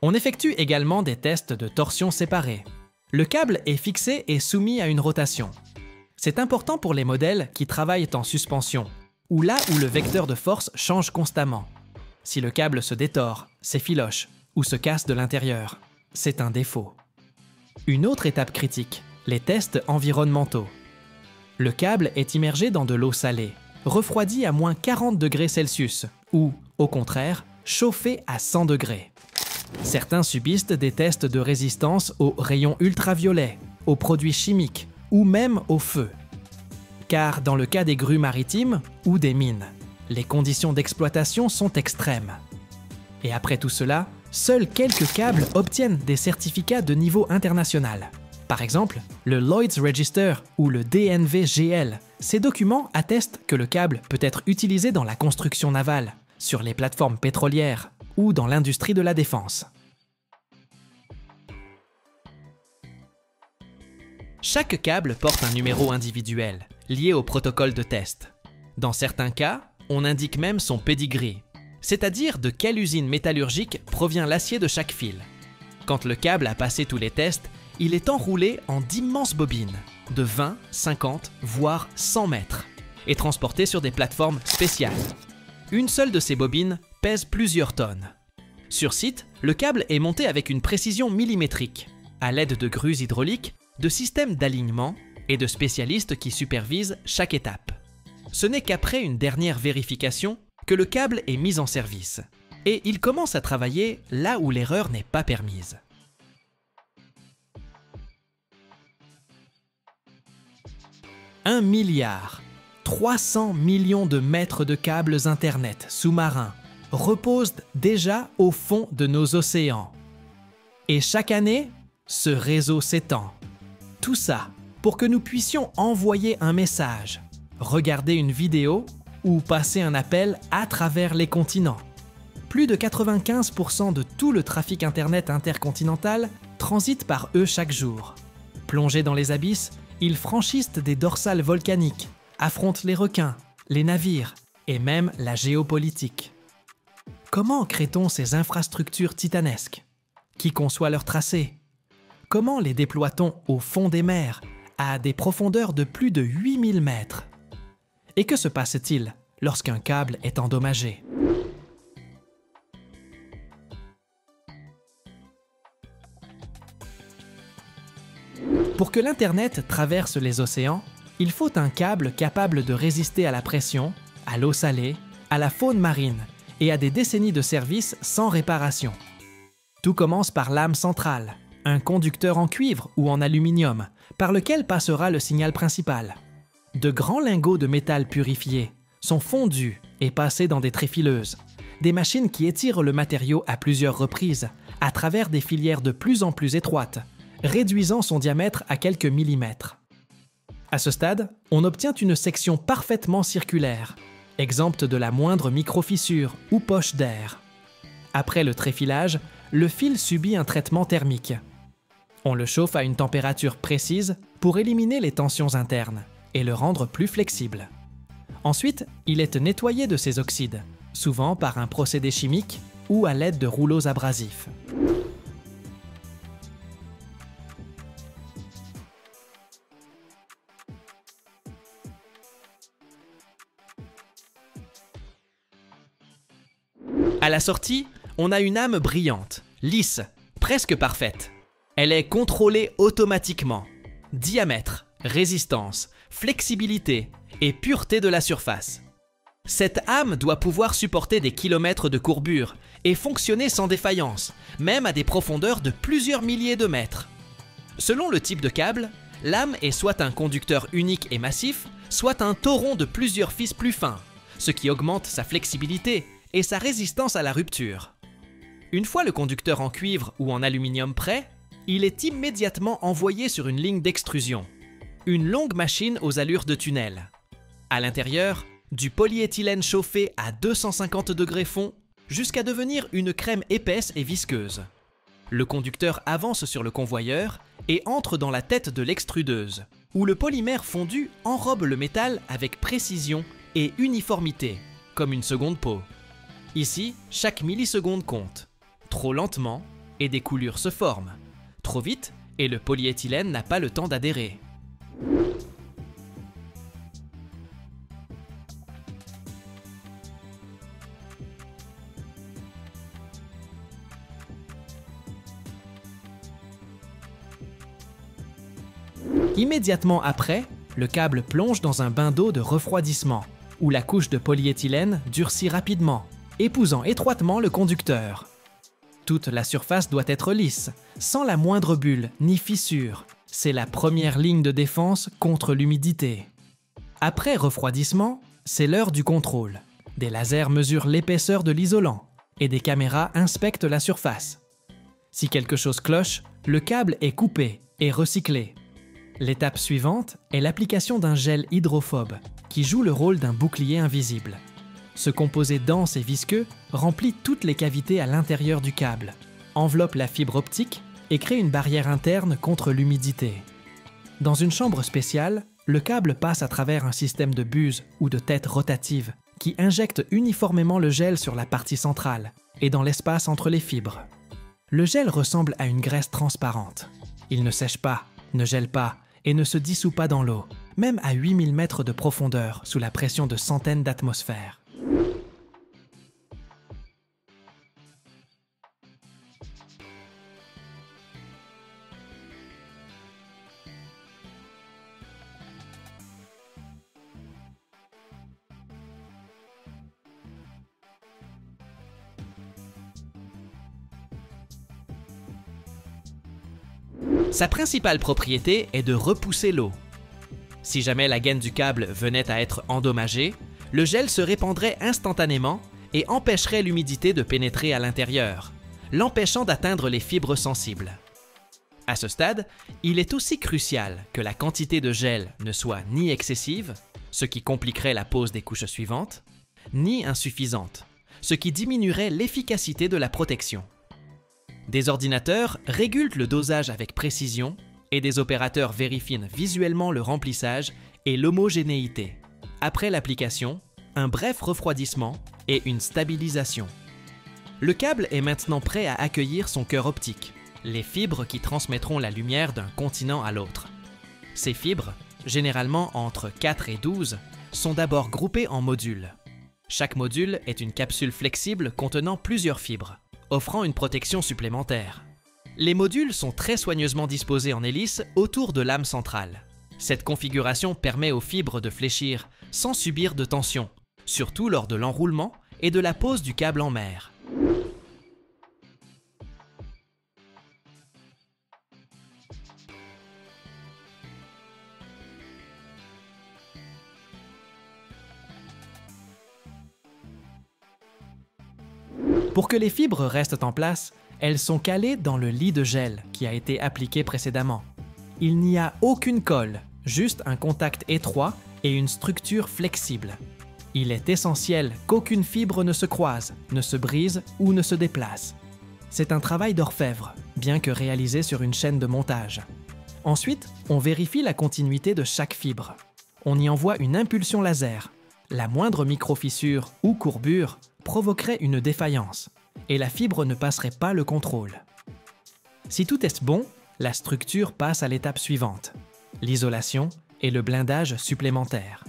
On effectue également des tests de torsion séparée. Le câble est fixé et soumis à une rotation. C'est important pour les modèles qui travaillent en suspension, ou là où le vecteur de force change constamment. Si le câble se détord, s'effiloche ou se casse de l'intérieur, c'est un défaut. Une autre étape critique, les tests environnementaux. Le câble est immergé dans de l'eau salée, refroidi à moins 40 degrés Celsius, ou, au contraire, chauffé à 100 degrés. Certains subissent des tests de résistance aux rayons ultraviolets, aux produits chimiques ou même au feu. Car dans le cas des grues maritimes ou des mines, les conditions d'exploitation sont extrêmes. Et après tout cela, seuls quelques câbles obtiennent des certificats de niveau international. Par exemple, le Lloyd's Register ou le DNV-GL. Ces documents attestent que le câble peut être utilisé dans la construction navale, sur les plateformes pétrolières ou dans l'industrie de la défense. Chaque câble porte un numéro individuel, lié au protocole de test. Dans certains cas, on indique même son pedigree, c'est-à-dire de quelle usine métallurgique provient l'acier de chaque fil. Quand le câble a passé tous les tests, il est enroulé en d'immenses bobines, de 20, 50, voire 100 mètres, et transporté sur des plateformes spéciales. Une seule de ces bobines pèse plusieurs tonnes. Sur site, le câble est monté avec une précision millimétrique, à l'aide de grues hydrauliques, de systèmes d'alignement et de spécialistes qui supervisent chaque étape. Ce n'est qu'après une dernière vérification que le câble est mis en service, et il commence à travailler là où l'erreur n'est pas permise. « 1 milliard 300 millions de mètres de câbles Internet sous-marins reposent déjà au fond de nos océans. Et chaque année, ce réseau s'étend. Tout ça pour que nous puissions envoyer un message, regarder une vidéo ou passer un appel à travers les continents. Plus de 95% de tout le trafic Internet intercontinental transite par eux chaque jour. Plongés dans les abysses, ils franchissent des dorsales volcaniques, affrontent les requins, les navires et même la géopolitique. Comment crée-t-on ces infrastructures titanesques? Qui conçoit leur tracé? Comment les déploie-t-on au fond des mers, à des profondeurs de plus de 8000 mètres? Et que se passe-t-il lorsqu'un câble est endommagé? Pour que l'Internet traverse les océans, il faut un câble capable de résister à la pression, à l'eau salée, à la faune marine et à des décennies de service sans réparation. Tout commence par l'âme centrale, un conducteur en cuivre ou en aluminium, par lequel passera le signal principal. De grands lingots de métal purifiés sont fondus et passés dans des tréfileuses, des machines qui étirent le matériau à plusieurs reprises, à travers des filières de plus en plus étroites, réduisant son diamètre à quelques millimètres. À ce stade, on obtient une section parfaitement circulaire, exempte de la moindre micro-fissure ou poche d'air. Après le tréfilage, le fil subit un traitement thermique. On le chauffe à une température précise pour éliminer les tensions internes et le rendre plus flexible. Ensuite, il est nettoyé de ses oxydes, souvent par un procédé chimique ou à l'aide de rouleaux abrasifs. À la sortie, on a une âme brillante, lisse, presque parfaite. Elle est contrôlée automatiquement. Diamètre, résistance, flexibilité et pureté de la surface. Cette âme doit pouvoir supporter des kilomètres de courbure et fonctionner sans défaillance, même à des profondeurs de plusieurs milliers de mètres. Selon le type de câble, l'âme est soit un conducteur unique et massif, soit un tauron de plusieurs fils plus fins, ce qui augmente sa flexibilité et sa résistance à la rupture. Une fois le conducteur en cuivre ou en aluminium prêt, il est immédiatement envoyé sur une ligne d'extrusion, une longue machine aux allures de tunnel. À l'intérieur, du polyéthylène chauffé à 250 degrés fond jusqu'à devenir une crème épaisse et visqueuse. Le conducteur avance sur le convoyeur et entre dans la tête de l'extrudeuse, où le polymère fondu enrobe le métal avec précision et uniformité, comme une seconde peau. Ici, chaque milliseconde compte. Trop lentement, et des coulures se forment. Trop vite, et le polyéthylène n'a pas le temps d'adhérer. Immédiatement après, le câble plonge dans un bain d'eau de refroidissement, où la couche de polyéthylène durcit rapidement, épousant étroitement le conducteur. Toute la surface doit être lisse, sans la moindre bulle ni fissure. C'est la première ligne de défense contre l'humidité. Après refroidissement, c'est l'heure du contrôle. Des lasers mesurent l'épaisseur de l'isolant et des caméras inspectent la surface. Si quelque chose cloche, le câble est coupé et recyclé. L'étape suivante est l'application d'un gel hydrophobe qui joue le rôle d'un bouclier invisible. Ce composé dense et visqueux remplit toutes les cavités à l'intérieur du câble, enveloppe la fibre optique et crée une barrière interne contre l'humidité. Dans une chambre spéciale, le câble passe à travers un système de buses ou de têtes rotatives qui injectent uniformément le gel sur la partie centrale et dans l'espace entre les fibres. Le gel ressemble à une graisse transparente. Il ne sèche pas, ne gèle pas et ne se dissout pas dans l'eau, même à 8000 mètres de profondeur sous la pression de centaines d'atmosphères. Sa principale propriété est de repousser l'eau. Si jamais la gaine du câble venait à être endommagée, le gel se répandrait instantanément et empêcherait l'humidité de pénétrer à l'intérieur, l'empêchant d'atteindre les fibres sensibles. À ce stade, il est aussi crucial que la quantité de gel ne soit ni excessive, ce qui compliquerait la pose des couches suivantes, ni insuffisante, ce qui diminuerait l'efficacité de la protection. Des ordinateurs régulent le dosage avec précision et des opérateurs vérifient visuellement le remplissage et l'homogénéité. Après l'application, un bref refroidissement et une stabilisation. Le câble est maintenant prêt à accueillir son cœur optique, les fibres qui transmettront la lumière d'un continent à l'autre. Ces fibres, généralement entre 4 et 12, sont d'abord groupées en modules. Chaque module est une capsule flexible contenant plusieurs fibres, offrant une protection supplémentaire. Les modules sont très soigneusement disposés en hélice autour de l'âme centrale. Cette configuration permet aux fibres de fléchir sans subir de tension, surtout lors de l'enroulement et de la pose du câble en mer. Pour que les fibres restent en place, elles sont calées dans le lit de gel qui a été appliqué précédemment. Il n'y a aucune colle, juste un contact étroit et une structure flexible. Il est essentiel qu'aucune fibre ne se croise, ne se brise ou ne se déplace. C'est un travail d'orfèvre, bien que réalisé sur une chaîne de montage. Ensuite, on vérifie la continuité de chaque fibre. On y envoie une impulsion laser. La moindre micro-fissure ou courbure provoquerait une défaillance, et la fibre ne passerait pas le contrôle. Si tout est bon, la structure passe à l'étape suivante, l'isolation et le blindage supplémentaire.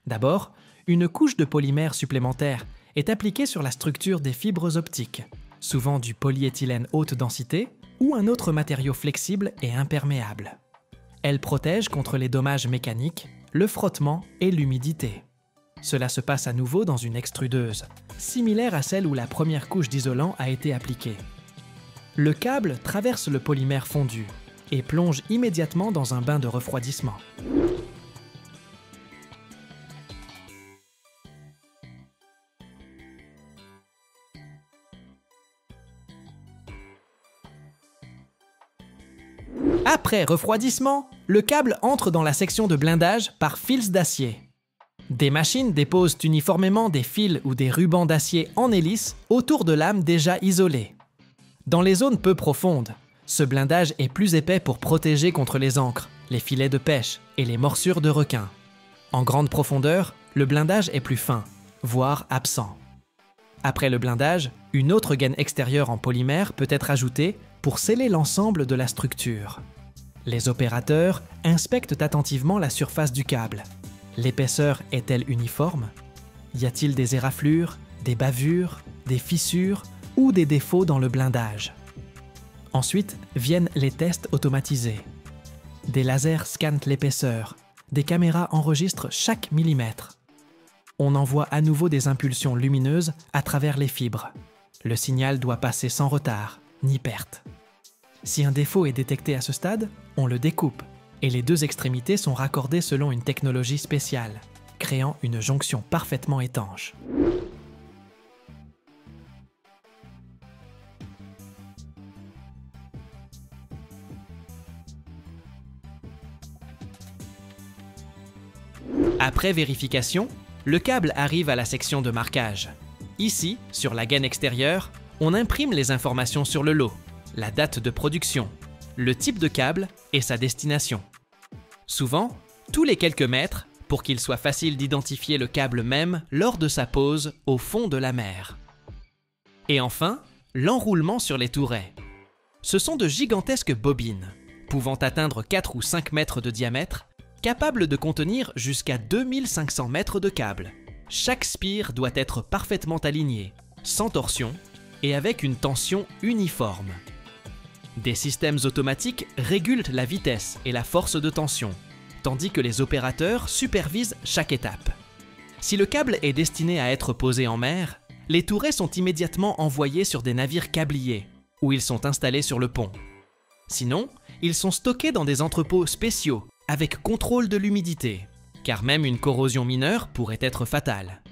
D'abord, une couche de polymère supplémentaire est appliquée sur la structure des fibres optiques, souvent du polyéthylène haute densité ou un autre matériau flexible et imperméable. Elle protège contre les dommages mécaniques, le frottement et l'humidité. Cela se passe à nouveau dans une extrudeuse, similaire à celle où la première couche d'isolant a été appliquée. Le câble traverse le polymère fondu et plonge immédiatement dans un bain de refroidissement. Après refroidissement, le câble entre dans la section de blindage par fils d'acier. Des machines déposent uniformément des fils ou des rubans d'acier en hélice autour de l'âme déjà isolée. Dans les zones peu profondes, ce blindage est plus épais pour protéger contre les ancres, les filets de pêche et les morsures de requins. En grande profondeur, le blindage est plus fin, voire absent. Après le blindage, une autre gaine extérieure en polymère peut être ajoutée pour sceller l'ensemble de la structure. Les opérateurs inspectent attentivement la surface du câble. L'épaisseur est-elle uniforme? Y a-t-il des éraflures, des bavures, des fissures ou des défauts dans le blindage? Ensuite viennent les tests automatisés. Des lasers scannent l'épaisseur, des caméras enregistrent chaque millimètre. On envoie à nouveau des impulsions lumineuses à travers les fibres. Le signal doit passer sans retard, ni perte. Si un défaut est détecté à ce stade, on le découpe, et les deux extrémités sont raccordées selon une technologie spéciale, créant une jonction parfaitement étanche. Après vérification, le câble arrive à la section de marquage. Ici, sur la gaine extérieure, on imprime les informations sur le lot, la date de production, le type de câble et sa destination. Souvent, tous les quelques mètres, pour qu'il soit facile d'identifier le câble même lors de sa pose au fond de la mer. Et enfin, l'enroulement sur les tourets. Ce sont de gigantesques bobines, pouvant atteindre 4 ou 5 mètres de diamètre, capables de contenir jusqu'à 2500 mètres de câble. Chaque spire doit être parfaitement alignée, sans torsion et avec une tension uniforme. Des systèmes automatiques régulent la vitesse et la force de tension, tandis que les opérateurs supervisent chaque étape. Si le câble est destiné à être posé en mer, les tourets sont immédiatement envoyés sur des navires câbliers, où ils sont installés sur le pont. Sinon, ils sont stockés dans des entrepôts spéciaux, avec contrôle de l'humidité, car même une corrosion mineure pourrait être fatale.